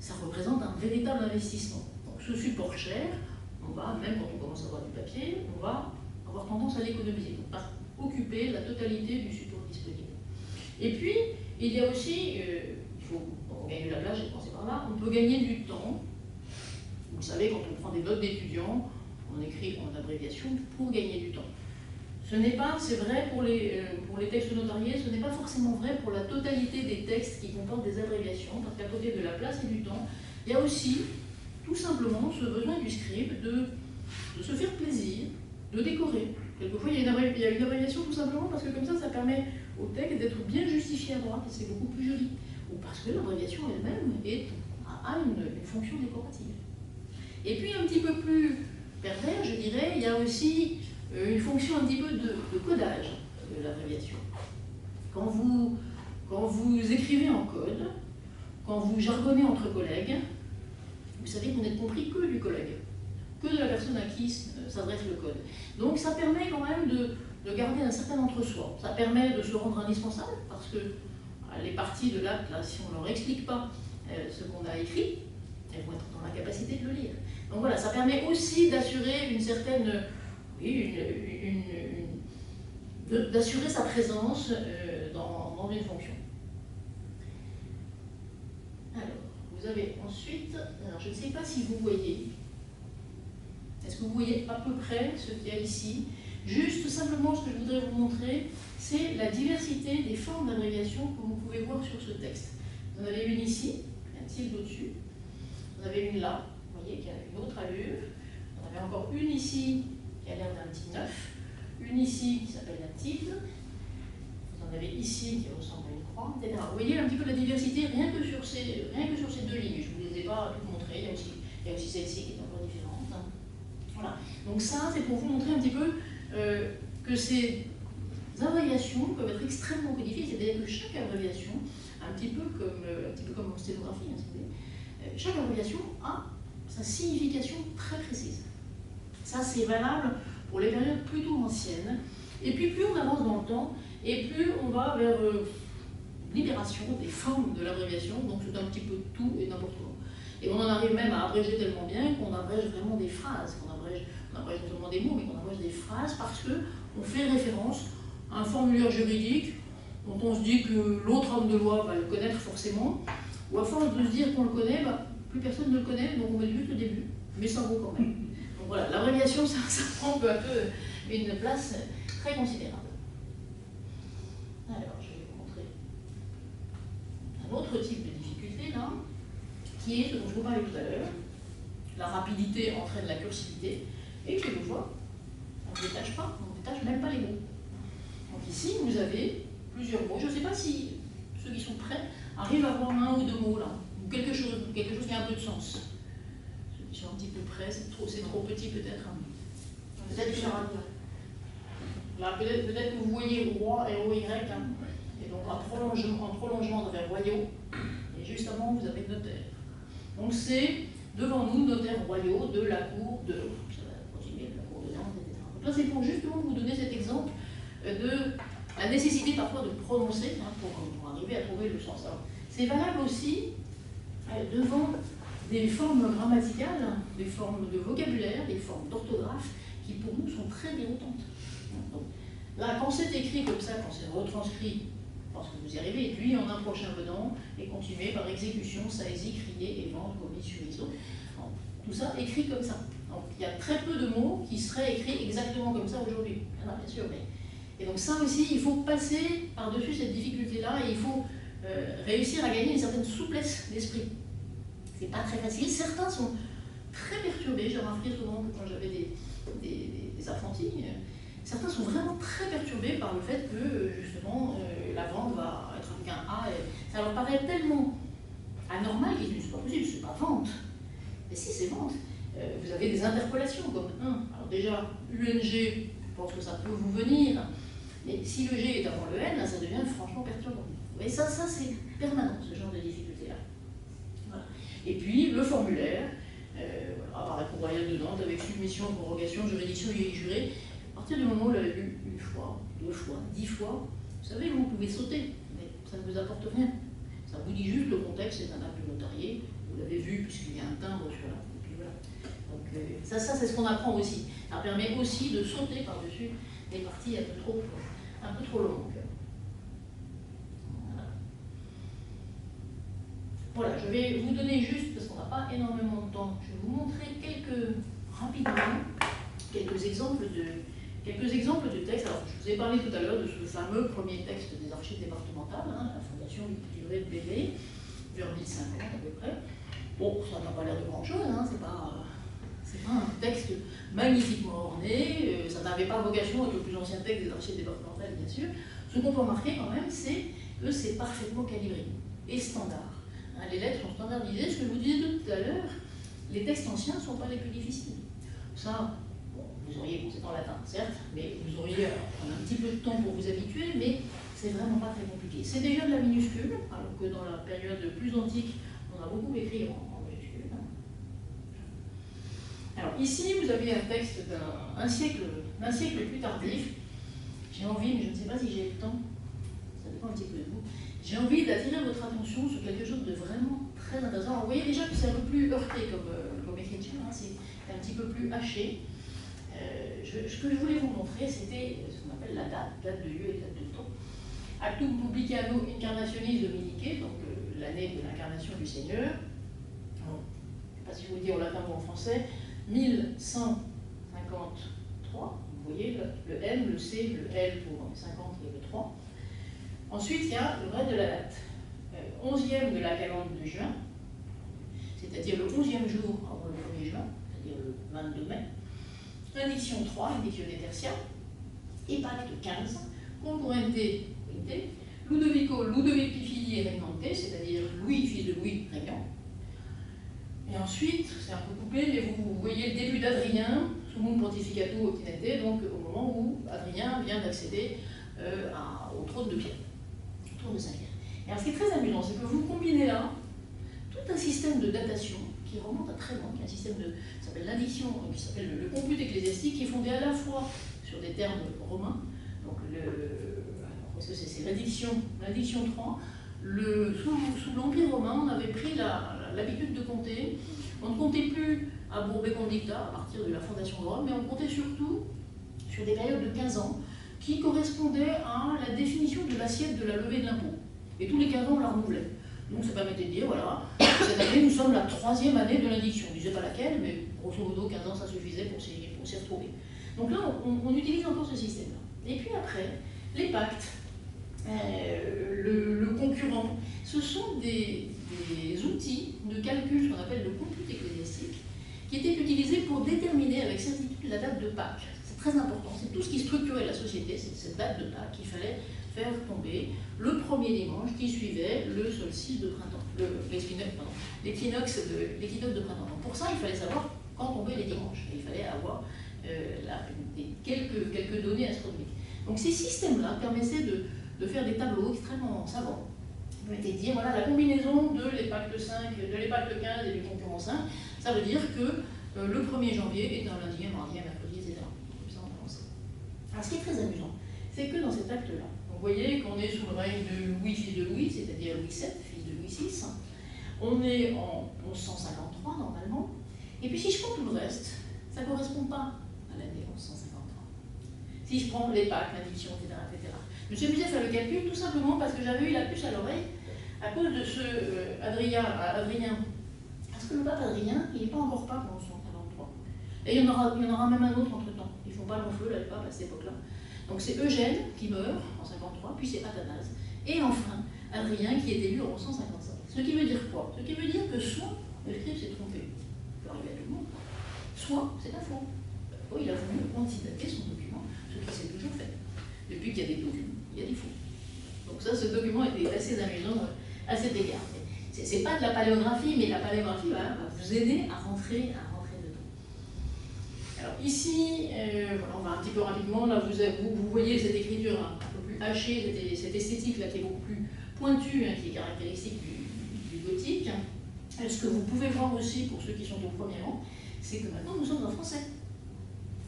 ça représente un véritable investissement. Donc ce support cher, on va, même quand on commence à avoir du papier, on va avoir tendance à l'économiser, donc par occuper la totalité du support disponible. Et puis, il y a aussi, il faut gagner la place, j'ai commencé par là, on peut gagner du temps. Vous savez, quand on prend des notes d'étudiants, on écrit en abréviation pour gagner du temps. Ce n'est pas, c'est vrai pour les textes notariés, ce n'est pas forcément vrai pour la totalité des textes qui comportent des abréviations, parce qu'à côté de la place et du temps, il y a aussi tout simplement ce besoin du scribe de se faire plaisir, de décorer. Quelquefois, il y a une abréviation tout simplement parce que comme ça permet au texte d'être bien justifié à droite et c'est beaucoup plus joli. Ou parce que l'abréviation elle-même a une fonction décorative. Et puis, un petit peu plus pervers, je dirais, il y a aussi une fonction un petit peu de codage de l'abréviation. Quand vous écrivez en code, quand vous jargonnez entre collègues, vous savez que vous n'êtes compris que du collègue, que de la personne à qui s'adresse le code. Donc ça permet quand même de garder un certain entre-soi. Ça permet de se rendre indispensable, parce que les parties de l'acte, là, si on ne leur explique pas ce qu'on a écrit, elles vont être dans l'incapacité de le lire. Donc voilà, ça permet aussi d'assurer une certaine... d'assurer sa présence dans une fonction. Alors, vous avez ensuite, alors je ne sais pas si vous voyez, est-ce que vous voyez à peu près ce qu'il y a ici? Juste simplement ce que je voudrais vous montrer, c'est la diversité des formes d'abréviation que vous pouvez voir sur ce texte. Vous en avez une ici, un tilde au-dessus, vous en avez une là, vous voyez qui a une autre allure, vous en avez encore une ici qui a l'air d'un petit 9, une ici qui s'appelle la tilde, vous en avez ici qui ressemble à une croix, etc. Vous voyez un petit peu la diversité rien que sur ces deux lignes. Je ne vous les ai pas toutes montrées, il y a aussi celle-ci qui est encore différente. Voilà. Donc ça, c'est pour vous montrer un petit peu que ces abréviations peuvent être extrêmement codifiées, c'est-à-dire que chaque abréviation, un petit peu comme en sténographie, hein, si vous voulez, chaque abréviation a sa signification très précise. Ça, c'est valable pour les périodes plutôt anciennes. Et puis, plus on avance dans le temps, et plus on va vers libération des formes de l'abréviation, donc c'est un petit peu tout et n'importe quoi. Et on en arrive même à abréger tellement bien qu'on abrège vraiment des phrases, on abrège non seulement des mots, mais qu'on abrège des phrases parce qu'on fait référence à un formulaire juridique dont on se dit que l'autre homme de loi va le connaître forcément, ou à force de se dire qu'on le connaît, plus personne ne le connaît, donc on met juste le début, mais ça vaut quand même. Donc voilà, l'abréviation, ça prend peu à peu une place très considérable. Alors, je vais vous montrer un autre type de difficulté, là, qui est ce dont je vous parlais tout à l'heure. La rapidité entraîne la cursivité, et quelquefois, on ne détache pas, on ne détache même pas les mots. Donc ici, vous avez plusieurs mots. Je ne sais pas si ceux qui sont prêts arrivent à avoir un ou deux mots, là, ou quelque chose qui a un peu de sens. Ceux qui sont un petit peu près, c'est trop petit peut-être. Peut-être que vous voyez roi et OY, hein, et donc en prolongement vers royaux, et juste avant vous avez notaire. Donc c'est devant nous notaires royaux de la cour de, ça va continuer, de la cour de Nantes, etc. Donc là c'est pour justement vous donner cet exemple de la nécessité parfois de prononcer hein, pour arriver à trouver le sens. C'est valable aussi devant des formes grammaticales, des formes de vocabulaire, des formes d'orthographe qui pour nous sont très déroutantes. Donc, là, quand c'est écrit comme ça, quand c'est retranscrit, parce que vous y arrivez, lui en un prochain venant, et continuer par exécution, saisie, crier, et vendre, commis, suisse. Tout ça écrit comme ça. Donc il y a très peu de mots qui seraient écrits exactement comme ça aujourd'hui. Il y en a bien sûr, mais... Et donc ça aussi, il faut passer par-dessus cette difficulté-là, et il faut réussir à gagner une certaine souplesse d'esprit. C'est pas très facile. Certains sont très perturbés. J'ai remarqué souvent que quand j'avais des apprentis, certains sont vraiment très perturbés par le fait que, justement, la vente va être avec un A. Et ça leur paraît tellement anormal qu'ils disent c'est pas possible, c'est pas vente. Mais si, c'est vente. Vous avez des interpolations comme 1. Alors déjà, UNG, je pense que ça peut vous venir. Mais si le G est avant le N, ça devient franchement perturbant. Et ça c'est permanent, ce genre de difficulté-là. Voilà. Et puis, le formulaire, apparaît pour royal de Nantes avec submission, prorogation, juridiction et juré. À partir du moment où vous l'avez lu une fois, 2 fois, 10 fois, vous savez, vous pouvez sauter, mais ça ne vous apporte rien. Ça vous dit juste le contexte, c'est un acte notarié, vous l'avez vu puisqu'il y a un timbre sur la. Et puis voilà. Donc ça c'est ce qu'on apprend aussi. Ça permet aussi de sauter par-dessus des parties un peu trop longues. Voilà, je vais vous donner juste, parce qu'on n'a pas énormément de temps, je vais vous montrer rapidement quelques exemples de textes. Alors, je vous ai parlé tout à l'heure de ce fameux premier texte des archives départementales, hein, la fondation du livret de Bébé, vers 1050 à peu près. Bon, ça n'a pas l'air de grand-chose, hein, c'est pas un texte magnifiquement orné, ça n'avait pas vocation à être le plus ancien texte des archives départementales, bien sûr. Ce qu'on peut remarquer quand même, c'est que c'est parfaitement calibré et standard. Les lettres sont standardisées. Ce que je vous disais tout à l'heure, les textes anciens ne sont pas les plus difficiles. Ça, bon, vous auriez, c'est en latin, certes, mais vous auriez un petit peu de temps pour vous habituer, mais c'est vraiment pas très compliqué. C'est déjà de la minuscule, alors que dans la période plus antique, on a beaucoup écrit en majuscule. Alors ici, vous avez un texte d'un siècle plus tardif. J'ai envie, mais je ne sais pas si j'ai le temps, ça dépend un petit peu de vous. J'ai envie d'attirer votre attention sur quelque chose de vraiment très intéressant. Alors, vous voyez déjà que c'est un peu plus heurté comme écriture, hein, c'est un petit peu plus haché. Ce que je voulais vous montrer, c'était ce qu'on appelle la date de lieu et date de temps. Actum Publicano Incarnationis Dominicae, donc l'année de l'incarnation du Seigneur. Bon, je ne sais pas si je vous le dis en latin ou en français, 1153. Vous voyez le M, le C, le L pour 50 et le 3. Ensuite, il y a le vrai de la date. 11e de la calende de juin, c'est-à-dire le 11e jour avant le 1er juin, c'est-à-dire le 22 mai. Indiction 3, indiction des tertia. Et pacte 15, concurrente, Ludovico, Ludovici figli regnante, c'est-à-dire Louis, fils de Louis, régnant. Et ensuite, c'est un peu coupé, mais vous voyez le début d'Adrien, Sumum Pontificato Obtinente, donc au moment où Adrien vient d'accéder au trône de Pierre. De Saint-Pierre. Et alors, ce qui est très amusant, c'est que vous combinez là tout un système de datation qui remonte à très loin, qui est un système qui s'appelle l'addiction, qui s'appelle le compute ecclésiastique, qui est fondé à la fois sur des termes romains, donc parce que c'est l'addiction 3, sous l'Empire romain, on avait pris l'habitude de compter, on ne comptait plus à Bourbet Condicta, à partir de la fondation de Rome, mais on comptait surtout sur des périodes de 15 ans, qui correspondait à la définition de l'assiette de la levée de l'impôt. Et tous les 15 ans, on la renouvelait. Donc ça permettait de dire, voilà, cette année, nous sommes la 3e année de l'indiction. On ne disait pas laquelle, mais grosso modo, 15 ans, ça suffisait pour s'y retrouver. Donc là, on utilise encore ce système-là. Et puis après, les pactes, le concurrent, ce sont des outils de calcul, ce qu'on appelle le compute ecclésiastique, qui étaient utilisés pour déterminer avec certitude la date de Pâques. C'est très important, c'est tout ce qui structurait la société, c'est cette date de Pâques qu'il fallait faire tomber le premier dimanche qui suivait le solstice de printemps, l'équinoxe de printemps. Donc pour ça, il fallait savoir quand tombaient les dimanches. Et il fallait avoir quelques données astronomiques. Donc ces systèmes-là permettaient de faire des tableaux extrêmement savants. Ils permettaient de dire, voilà, la combinaison de l'EPACTE 5, de l'EPACTE 15 et du concurrent 5, ça veut dire que le 1er janvier est un lundi, un mardi, un mercredi, etc. Comme ça, on avance. Alors ce qui est très amusant, c'est que dans cet acte-là, vous voyez qu'on est sous le règne de Louis, fils de Louis, c'est-à-dire Louis VII, fils de Louis VI. On est en 1153 normalement. Et puis si je prends tout le reste, ça ne correspond pas à l'année 1153. Si je prends les Pâques, l'addiction, etc., etc. Je me suis amusée à faire le calcul tout simplement parce que j'avais eu la puce à l'oreille à cause de ce Adrien. Parce que le pape Adrien, il n'est pas encore pape en 1153. Et il y en aura même un autre entre-temps. Ils ne font pas long feu, là, les papes, à cette époque-là. Donc c'est Eugène qui meurt en 53, puis c'est Athanase. Et enfin, Adrien qui est élu en 1155. Ce qui veut dire quoi? Ce qui veut dire que soit le scribe s'est trompé, ça peut arriver à tout le monde, soit c'est un faux. Il a voulu antidater son document, ce qui s'est toujours fait. Depuis qu'il y a des documents, il y a des faux. Donc ça, ce document était assez amusant à cet égard. C'est pas de la paléographie, mais la paléographie va vous aider à rentrer dedans. Alors ici, voilà, on va un petit peu rapidement, là vous voyez cette écriture un peu plus hachée, cette esthétique là qui est beaucoup plus pointue, qui est caractéristique du gothique. Ce que vous pouvez voir aussi pour ceux qui sont au premier rang, c'est que maintenant nous sommes en français.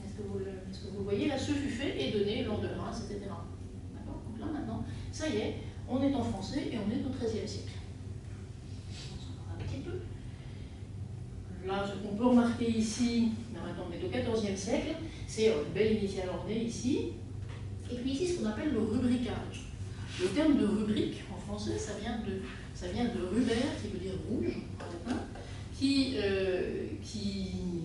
Est-ce que vous voyez, là, ce fut fait et donné l'an de Reims, etc. D'accord? Donc là maintenant, ça y est, on est en français et on est au XIIIe siècle. Un petit peu. Là, ce qu'on peut remarquer ici, maintenant on est au XIVe siècle, c'est une belle initiale ornée ici. Et puis ici, ce qu'on appelle le rubricage. Le terme de rubrique, en français, ça vient de rubère, qui veut dire rouge, en latin, qui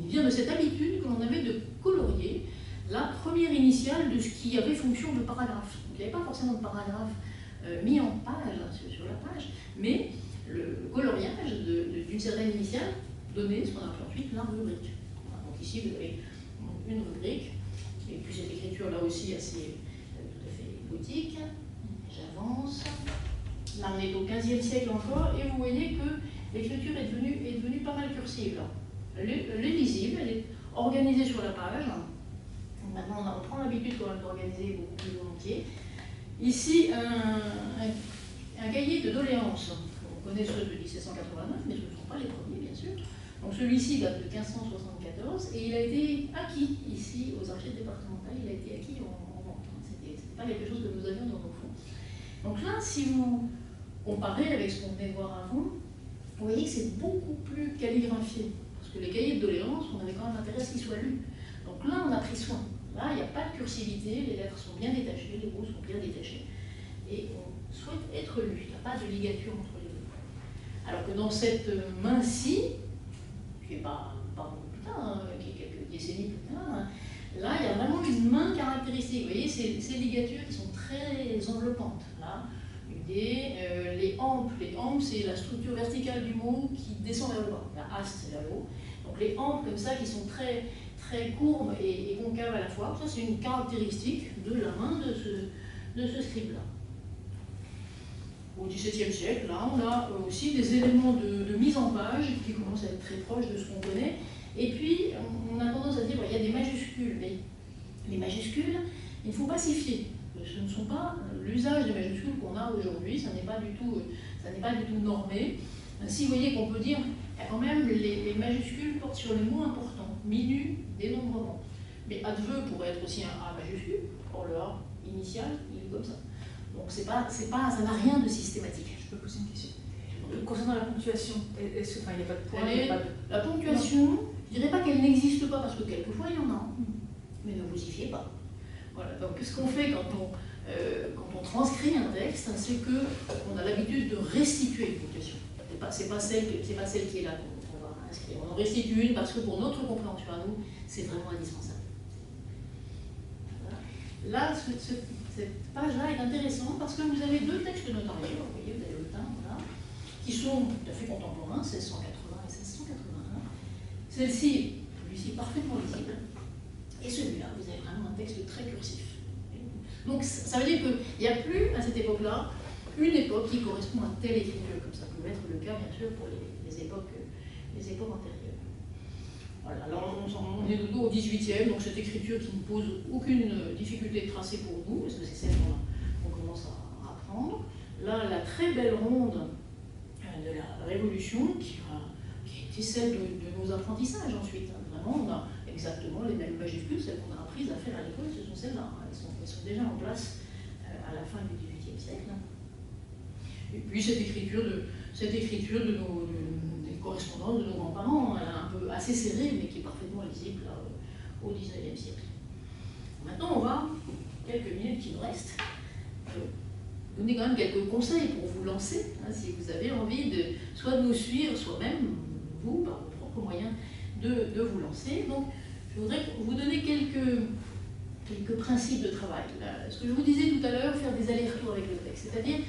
vient de cette habitude que l'on avait de colorier la première initiale de ce qui avait fonction de paragraphe. Donc, il n'y avait pas forcément de paragraphe mis en page, sur la page, mais le coloriage d'une certaine initiale donnait ce qu'on appelle ensuite la rubrique. Voilà, donc ici, vous avez une rubrique, et puis cette écriture là aussi assez tout à fait gothique. J'avance. Là, on est au XVe siècle encore, et vous voyez que l'écriture est devenue pas mal cursive. Là. Elle est lisible, elle est organisée sur la page. Maintenant, on prend l'habitude quand même d'organiser beaucoup plus volontiers. Ici, un cahier de doléances. On connaît ceux de 1789, mais ce ne sont pas les premiers, bien sûr. Donc celui-ci date de 1574, et il a été acquis ici aux archives départementales. Il a été acquis en vente. C'était pas quelque chose que nous avions dans nos fonds. Donc là, si vous comparez avec ce qu'on venait de voir avant, vous voyez que c'est beaucoup plus calligraphié. Parce que les cahiers de doléances, on avait quand même intérêt à ce qu'ils soient lus. Donc là, on a pris soin. Là, il n'y a pas de cursivité, les lettres sont bien détachées, les mots sont bien détachés. Et on souhaite être lu. Il n'y a pas de ligature entre les deux. Alors que dans cette main-ci, qui n'est pas beaucoup plus tard, qui est quelques décennies plus tard, là, il y a vraiment une main caractéristique. Vous voyez, ces ligatures qui sont très enveloppantes. Là, les hampes, c'est la structure verticale du mot qui descend vers le bas. La haste, c'est vers le haut. Donc les hampes comme ça, qui sont très, très courbes et concaves à la fois, ça c'est une caractéristique de la main de ce scribe-là. Au XVIIe siècle, là, on a aussi des éléments de mise en page qui commencent à être très proches de ce qu'on connaît. Et puis, on a tendance à dire qu'il y a des majuscules, mais les majuscules, il faut pas s'y fier. Ce ne sont pas l'usage des majuscules qu'on a aujourd'hui, ça n'est pas du tout normé. Ainsi, vous voyez qu'on peut dire quand même les majuscules portent sur les mots importants, minus, dénombrement. Mais adveu pourrait être aussi un A majuscule, or le A initial, il est comme ça. Donc ça n'a rien de systématique. Je peux poser une question. Concernant la ponctuation, il n'y a pas de point, La ponctuation, je ne dirais pas qu'elle n'existe pas, parce que quelquefois il y en a, mais ne vous y fiez pas. Voilà, donc ce qu'on fait quand quand on transcrit un texte, c'est qu'on a l'habitude de restituer une ponctuation. C'est pas celle qui est là qu'on va inscrire. On en restitue une parce que pour notre compréhension à nous, c'est vraiment indispensable. Voilà. Là, cette page-là est intéressante parce que vous avez deux textes notariés, vous voyez, vous avez le teint, voilà, qui sont tout à fait contemporains, 1680 et 1681. Celle-ci, celui-ci parfaitement lisible, et celui-là, vous avez vraiment un texte très cursif. Donc ça veut dire qu'il n'y a plus, à cette époque-là, une époque qui correspond à telle écriture, comme ça pouvait être le cas, bien sûr, pour les époques antérieures. Voilà, alors on est de nouveau au XVIIIe, donc cette écriture qui ne pose aucune difficulté de tracé pour nous, parce que c'est celle qu'on commence à apprendre. Là, la très belle ronde de la Révolution, qui a été celle de nos apprentissages ensuite. Vraiment, on a exactement les mêmes majuscules, celles qu'on a apprises à faire à l'école, ce sont celles-là. Elles sont déjà en place à la fin du XVIIIe siècle. Et puis cette écriture des correspondances de nos grands-parents, elle est un peu assez serrée, mais qui est parfaitement lisible là, au XIXe siècle. Maintenant, on va, quelques minutes qui nous restent, donner quand même quelques conseils pour vous lancer, hein, si vous avez envie soit de nous suivre, soit même, vous, par vos propres moyens, de vous lancer. Donc, je voudrais vous donner quelques principes de travail. Là, ce que je vous disais tout à l'heure, faire des allers-retours avec le texte, c'est-à-dire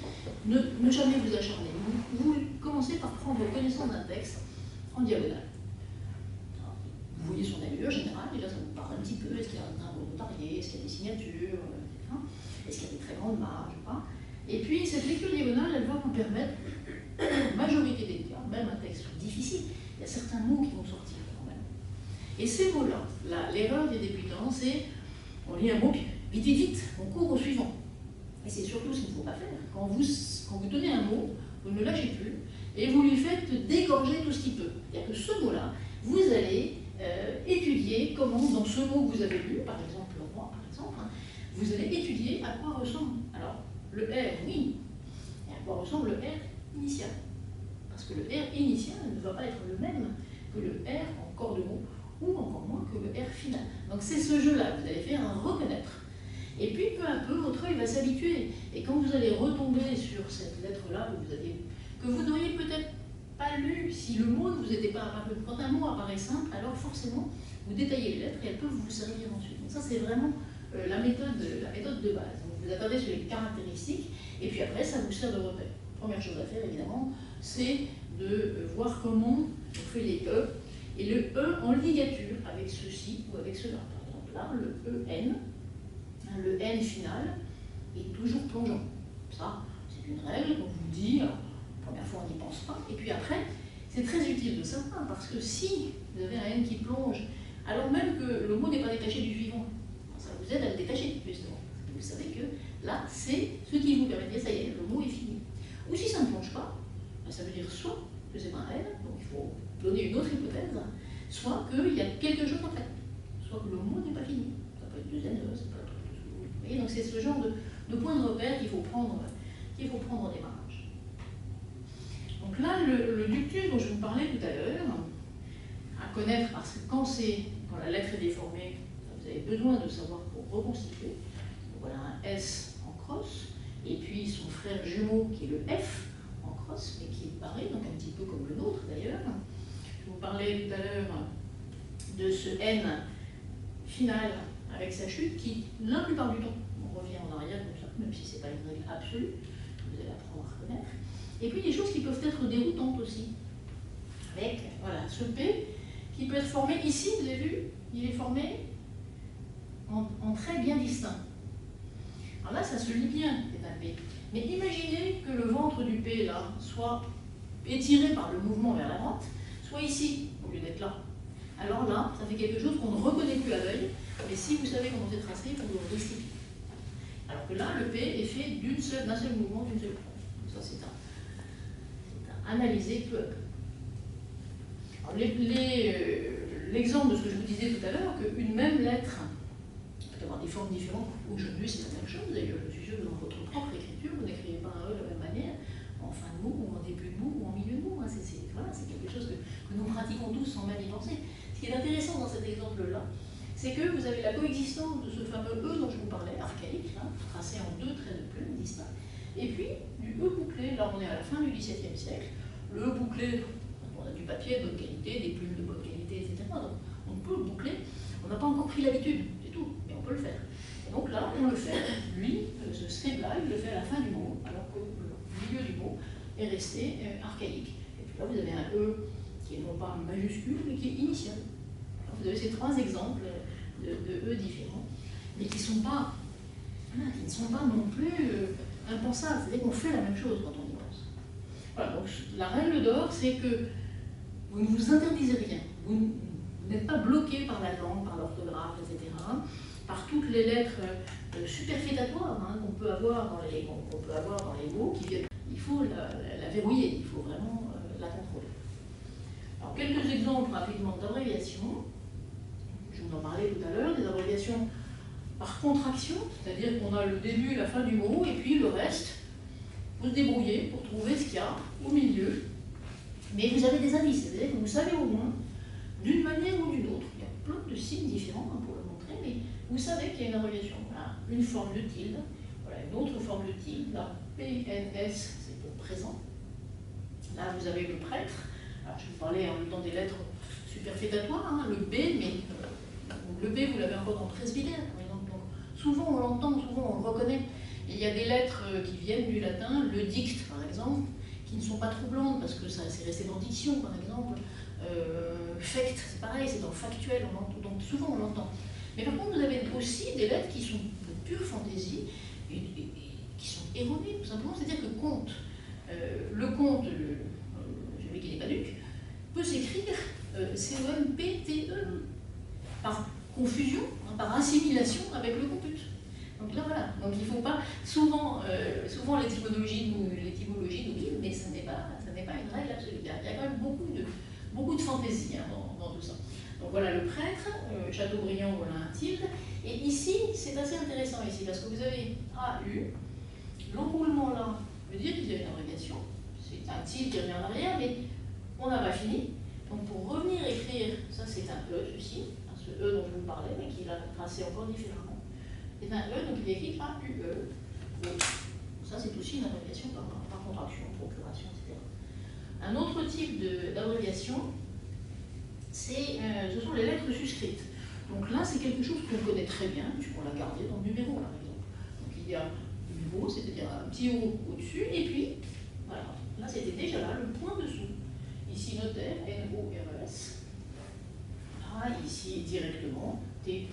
ne jamais vous acharner. Vous commencez par prendre connaissance d'un texte en diagonale. Alors, vous voyez son allure générale, déjà ça vous parle un petit peu, est-ce qu'il y a un timbre notarié, est-ce qu'il y a des signatures, etc. Est-ce qu'il y a des très grandes marges, pas. Et puis cette lecture diagonale, elle va vous permettre, la majorité des cas, même un texte difficile, il y a certains mots qui vont sortir quand même. Et ces mots-là, l'erreur des débutants, c'est on lit un mot, puis vite, on court au suivant. Et c'est surtout ce qu'il ne faut pas faire. Quand vous donnez un mot, vous ne le lâchez plus, et vous lui faites dégorger tout ce qu'il peut. C'est-à-dire que ce mot-là, vous allez étudier comment, dans ce mot que vous avez lu, par exemple le roi, par exemple, hein, vous allez étudier à quoi ressemble. Alors, le R, oui, et à quoi ressemble le R initial. Parce que le R initial ne va pas être le même que le R en corps de mots, ou encore moins que le R final. Donc c'est ce jeu-là que vous allez faire un reconnaître. Et puis peu à peu, votre œil va s'habituer. Et quand vous allez retomber sur cette lettre-là que vous n'auriez peut-être pas lu si le mot ne vous était pas apparu. Quand un mot apparaît simple, alors forcément, vous détaillez les lettres et elles peuvent vous servir ensuite. Donc ça, c'est vraiment la méthode de base. Donc vous attendez sur les caractéristiques, et puis après, ça vous sert de repère. Première chose à faire, évidemment, c'est de voir comment on fait les E. Et le E en ligature avec ceci ou avec cela. Par exemple, là, le EN, le N final, est toujours plongeant. Ça, c'est une règle qu'on vous dit. Alors, la première fois, on n'y pense pas. Et puis après, c'est très utile de savoir, parce que si vous avez un N qui plonge, alors même que le mot n'est pas détaché du suivant, ça vous aide à le détacher, justement. Vous savez que là, c'est ce qui vous permet de dire, ça y est, le mot est fini. Ou si ça ne plonge pas, ça veut dire soit que c'est un N, donc il faut donner une autre hypothèse, soit qu'il y a quelque chose après, soit que le mot n'est pas fini. Ça peut être deux N, ça peut être tout ce que vous voyez. Donc c'est ce genre de point de repère qu'il faut prendre en démarrage. Donc là, le ductus dont je vous parlais tout à l'heure, à connaître, parce que quand la lettre est déformée, vous avez besoin de savoir pour reconstituer. Donc voilà un S en crosse, et puis son frère jumeau qui est le F en crosse, mais qui est barré, donc un petit peu comme le nôtre d'ailleurs. Je vous parlais tout à l'heure de ce N final avec sa chute qui, la plupart du temps, on revient en arrière comme ça, même si ce n'est pas une règle absolue, vous allez apprendre à reconnaître. Et puis des choses qui peuvent être déroutantes aussi, avec voilà, ce P qui peut être formé ici, vous avez vu, il est formé en traits bien distincts. Alors là, ça se lit bien, c'est un P. Mais imaginez que le ventre du P, là, soit étiré par le mouvement vers la droite, soit ici, au lieu d'être là. Alors là, ça fait quelque chose qu'on ne reconnaît plus à l'œil, mais si vous savez comment c'est tracé, vous le restituez. Alors que là, le P est fait d'un seul mouvement, d'une seule phrase. Ça, c'est à analyser peu à peu. Alors, l'exemple de ce que je vous disais tout à l'heure, qu'une même lettre peut avoir des formes différentes. Aujourd'hui, c'est la même chose. D'ailleurs, je suis sûr que dans votre propre écriture, vous n'écrivez pas un E de la même manière, en fin de mot, ou en début de mot, ou en milieu de mot. Voilà, c'est quelque chose que nous pratiquons tous sans même y penser. Ce qui est intéressant dans cet exemple-là, c'est que vous avez la coexistence de ce fameux E dont je vous parlais, archaïque, hein, tracé en 2 traits de plume distincts, et puis du E bouclé, là on est à la fin du XVIIe siècle, le E bouclé, on a du papier de bonne qualité, des plumes de bonne qualité, etc. Donc on peut le boucler, on n'a pas encore pris l'habitude, c'est tout, mais on peut le faire. Et donc là, on le fait, lui, ce scribe-là, il le fait à la fin du mot, alors que le milieu du mot est resté archaïque. Et puis là, vous avez un E qui est non pas majuscule, mais qui est initial. Alors, vous avez ces 3 exemples de E différents, mais qui ne sont pas non plus impensables. C'est-à-dire qu'on fait la même chose quand on y pense. Voilà, donc la règle d'or, c'est que vous ne vous interdisez rien. Vous n'êtes pas bloqué par la langue, par l'orthographe, etc., par toutes les lettres superfétatoires hein, qu'on peut avoir dans les mots qui viennent. Il faut la verrouiller, il faut vraiment la contrôler. Alors, quelques exemples rapidement d'abréviations. Je vous en parlais tout à l'heure, des abréviations par contraction, c'est-à-dire qu'on a le début, la fin du mot, et puis le reste, vous se débrouillez pour trouver ce qu'il y a au milieu. Mais vous avez des indices, c'est-à-dire que vous savez au moins, d'une manière ou d'une autre, il y a plein de signes différents hein, pour le montrer, mais vous savez qu'il y a une abréviation. Voilà, une forme de tilde, voilà, une autre forme de tilde, là, PNS, c'est pour présent. Là, vous avez le prêtre. Alors, je vous parlais en même temps des lettres superfétatoires, hein, le B, mais le B, vous l'avez encore dans presbytère, par exemple. Donc, souvent, on l'entend, souvent, on le reconnaît. Il y a des lettres qui viennent du latin, le dicte, par exemple, qui ne sont pas troublantes, parce que c'est resté dans diction, par exemple. Fect, c'est pareil, c'est dans factuel, donc souvent on l'entend. Mais par contre, vous avez aussi des lettres qui sont de pure fantaisie, et qui sont erronées, tout simplement. C'est-à-dire que conte, le conte, je vais qu'il n'est pas duc, peut s'écrire C-O-M-P-T-E, par confusion, hein, par assimilation avec le compute. Donc là, voilà. Donc il ne faut pas. Souvent l'étymologie nous guide, mais ce n'est pas une règle absolue. Il y a quand même beaucoup de fantaisie hein, dans tout ça. Donc voilà le prêtre, Chateaubriand, voilà un tilde. Et ici, c'est assez intéressant ici, parce que vous avez AU, l'enroulement là veut dire qu'il y a une abréviation. C'est un tilde qui revient en arrière, mais on n'a pas fini. Donc pour revenir écrire, ça c'est un E, ceci, hein, ce E dont je vous parlais, mais qui l'a tracé encore différemment. C'est un E, donc il est écrit AUE. Ça c'est aussi une abréviation par contraction, procuration, etc. Un autre type d'abréviation, ce sont les lettres suscrites. Donc là, c'est quelque chose qu'on connaît très bien, puisqu'on l'a gardé dans le numéro, par exemple. Donc il y a le numéro, c'est-à-dire un petit O au-dessus, et puis, voilà, là c'était déjà là, le point dessous. Ici, notaire, N-O-R-E-S. Là, ici, directement, T.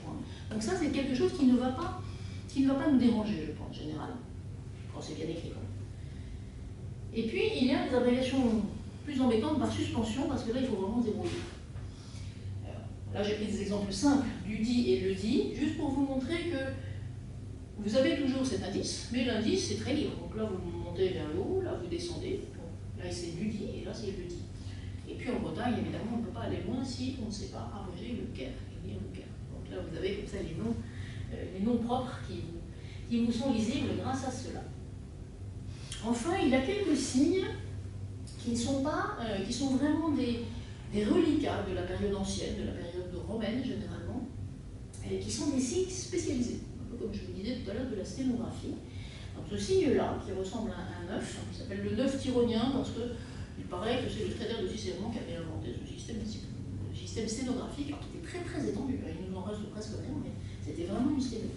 Donc ça, c'est quelque chose qui ne va pas nous déranger, je pense, en général, quand c'est bien écrit. Et puis, il y a des abréviations plus embêtantes par suspension, parce que là, il faut vraiment se débrouiller. Là, j'ai pris des exemples simples du dit et le dit, juste pour vous montrer que vous avez toujours cet indice, mais l'indice, c'est très libre. Donc là, vous montez vers le haut, là, vous descendez. Donc, là, c'est du dit, et là, c'est le dit. Et puis, en Bretagne, évidemment, on ne peut pas aller loin si on ne sait pas abréger le Caire et lire le Caire. Donc là, vous avez comme ça les noms propres qui vous sont lisibles grâce à cela. Enfin, il y a quelques signes qui sont vraiment des reliquats de la période ancienne, de la période romaine généralement, et qui sont des signes spécialisés, un peu comme je vous disais tout à l'heure de la sténographie. Donc ce signe-là, qui ressemble à un œuf, qui s'appelle le 9 tyronien, parce qu'il paraît que c'est le traité de Cicéron qui avait inventé ce système sténographique, alors qui était très très étendu, il nous en reste presque rien, mais c'était vraiment une sténo.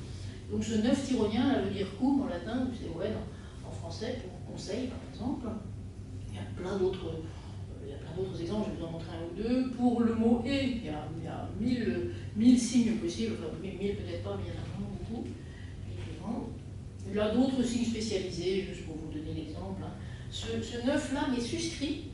Donc ce 9 tyronien, là veut dire cum en latin, ou c'est ouais en français, pour conseil par exemple. Il y a plein d'autres exemples, je vais vous en montrer un ou deux. Pour le mot et, il y a 1000 signes possibles, enfin 1000 peut-être pas, mais il y en a vraiment beaucoup. Il y a d'autres signes spécialisés, juste pour vous donner l'exemple. Hein. Ce 9-là, mais suscrit,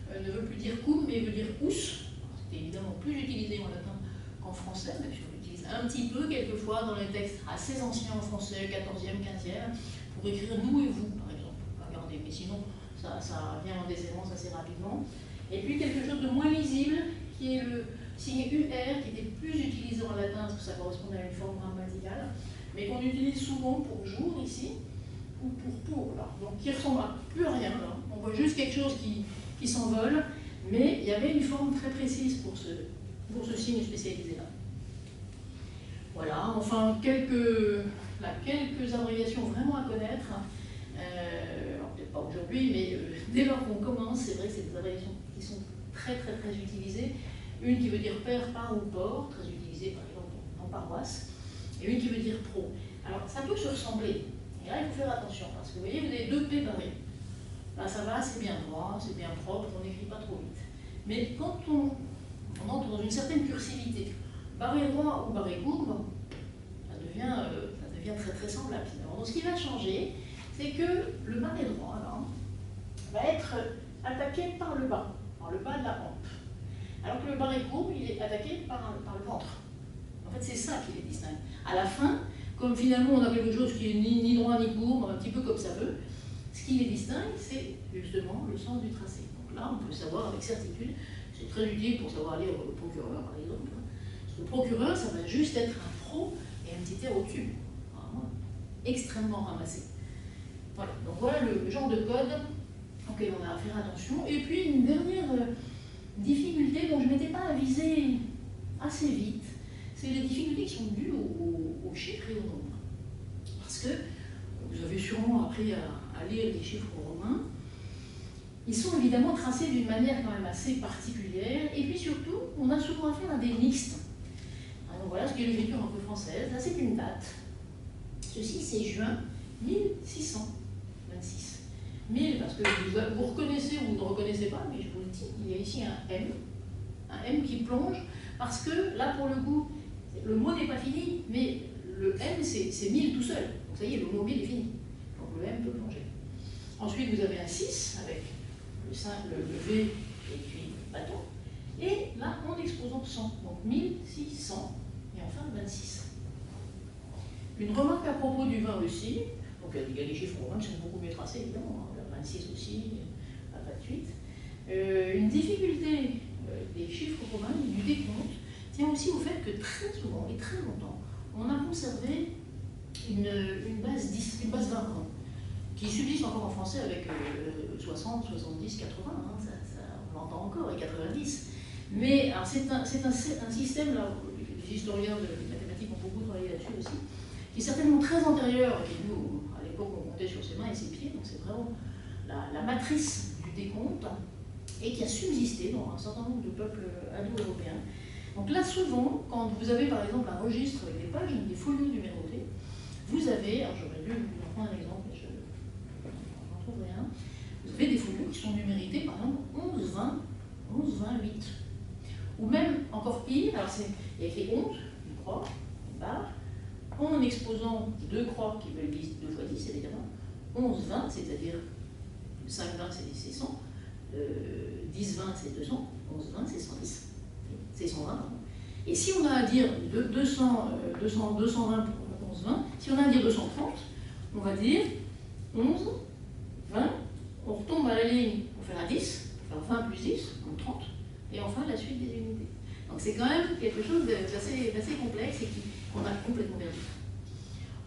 ne veut plus dire cum, mais veut dire us. C'est évidemment plus utilisé en latin qu'en français, même si on l'utilise un petit peu quelquefois dans les textes assez anciens en français, 14e, 15e, pour écrire nous et vous, par exemple. Regardez, mais sinon, ça vient en déshérence assez rapidement. Et puis quelque chose de moins lisible, qui est le signe UR, qui était plus utilisé en latin, parce que ça correspondait à une forme grammaticale, mais qu'on utilise souvent pour jour ici, ou pour là. Donc qui ressemble à plus à rien là. On voit juste quelque chose qui s'envole, mais il y avait une forme très précise pour ce signe spécialisé là. Voilà, enfin quelques abréviations vraiment à connaître. Alors peut-être pas aujourd'hui, mais dès lors qu'on commence, c'est vrai que c'est des abréviations qui sont très utilisées. Une qui veut dire père, part ou port, très utilisée par exemple en paroisse, et une qui veut dire pro. Alors ça peut se ressembler, et là il faut faire attention, parce que vous voyez, vous avez deux P barrés. Là ça va, c'est bien droit, c'est bien propre, on n'écrit pas trop vite. Mais quand on entre dans une certaine cursivité, barré droit ou barré courbe, ça devient très semblable finalement. Donc ce qui va changer, c'est que le barré droit là, va être attaqué par le bas de la hampe. Alors que le barré courbe, il est attaqué par le ventre. En fait, c'est ça qui les distingue. À la fin, comme finalement on a quelque chose qui est ni droit ni courbe, un petit peu comme ça veut, ce qui les distingue, c'est justement le sens du tracé. Donc là, on peut savoir avec certitude, c'est très utile pour savoir lire le procureur, par exemple. Parce que le procureur, ça va juste être un pro et un petit R au-dessus. Vraiment extrêmement ramassé. Voilà, donc voilà le genre de code auquel on a à faire attention. Et puis une dernière difficulté dont je ne m'étais pas avisée assez vite, c'est les difficultés qui sont dues aux chiffres et aux nombres. Parce que vous avez sûrement appris à lire les chiffres romains. Ils sont évidemment tracés d'une manière quand même assez particulière, et puis surtout, on a souvent affaire à des mixtes. Alors voilà ce qu'est l'écriture un peu française. Là, c'est une date. Ceci, c'est juin 1626. 1000, parce que vous reconnaissez ou vous ne reconnaissez pas, mais je vous le dis, il y a ici un M qui plonge, parce que là, pour le coup, le mot n'est pas fini, mais le M, c'est 1000 tout seul. Donc ça y est, le mot 1000 est fini. Donc le M peut plonger. Ensuite, vous avez un 6 avec le V et puis le bâton. Et là, en exposant 100, donc 1600, et enfin 26. Une remarque à propos du 20 aussi, donc il y a les chiffres romains qui sont beaucoup mieux tracés, évidemment, le 26 aussi, le 28. Une difficulté des chiffres romains et du décompte tient aussi au fait que très souvent et très longtemps, on a conservé une base 10, une base 20, qui subsiste encore en français avec 60, 70, 80, on l'entend encore, et 90. Mais c'est un système, là, les historiens de mathématiques ont beaucoup travaillé là-dessus aussi, qui est certainement très antérieur, et nous, à l'époque, on comptait sur ses mains et ses pieds, donc c'est vraiment la matrice du décompte, et qui a subsisté dans un certain nombre de peuples indo-européens. Donc là, souvent, quand vous avez par exemple un registre avec des pages, des folios numérotés, vous avez, alors j'aurais dû vous en prendre un exemple, mais je n'en trouve rien, vous avez des folios qui sont numérotés par exemple 11, 20, 11, 20, 8. Ou même, encore pire, alors il y a écrit 11, une croix, une barre, en exposant deux croix qui veulent dire 2 fois 10, évidemment, 11, 20, c'est-à-dire 5, 20, c'est 100, 10, 20, c'est 200, 11, 20, c'est 110. C'est 120, pardon. Et si on a à dire 220 pour 11, 20, si on a à dire 230, on va dire 11, 20, on retombe à la ligne pour faire un 10, pour faire 20 plus 10, donc 30, et enfin la suite des unités. Donc c'est quand même quelque chose d'assez complexe et qu'on a complètement perdu.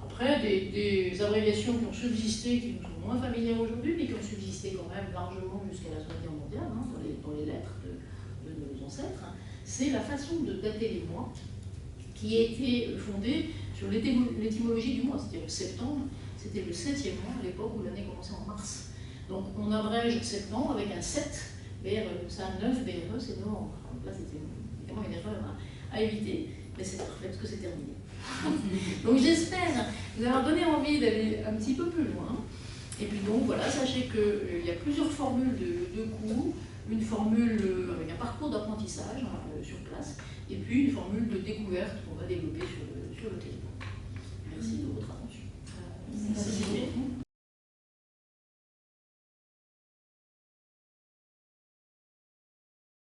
Après, des abréviations qui ont subsisté, qui nous sont moins familières aujourd'hui, mais qui ont subsisté quand même largement jusqu'à la Seconde Guerre mondiale, dans les lettres de nos ancêtres, c'est la façon de dater les mois qui a été fondée sur l'étymologie du mois, c'est-à-dire le septembre, c'était le 7e mois à l'époque où l'année commençait en mars. Donc on abrège septembre avec un 7, BRE, ça a 9 BRE, c'est novembre. Donc là c'était évidemment une erreur à éviter, mais c'est parfait parce que c'est terminé. Donc j'espère vous avoir donné envie d'aller un petit peu plus loin. Et puis donc voilà, sachez qu'il y a plusieurs formules de cours, une formule avec un parcours d'apprentissage sur place, et puis une formule de découverte qu'on va développer sur le territoire. Merci de votre attention. Merci beaucoup.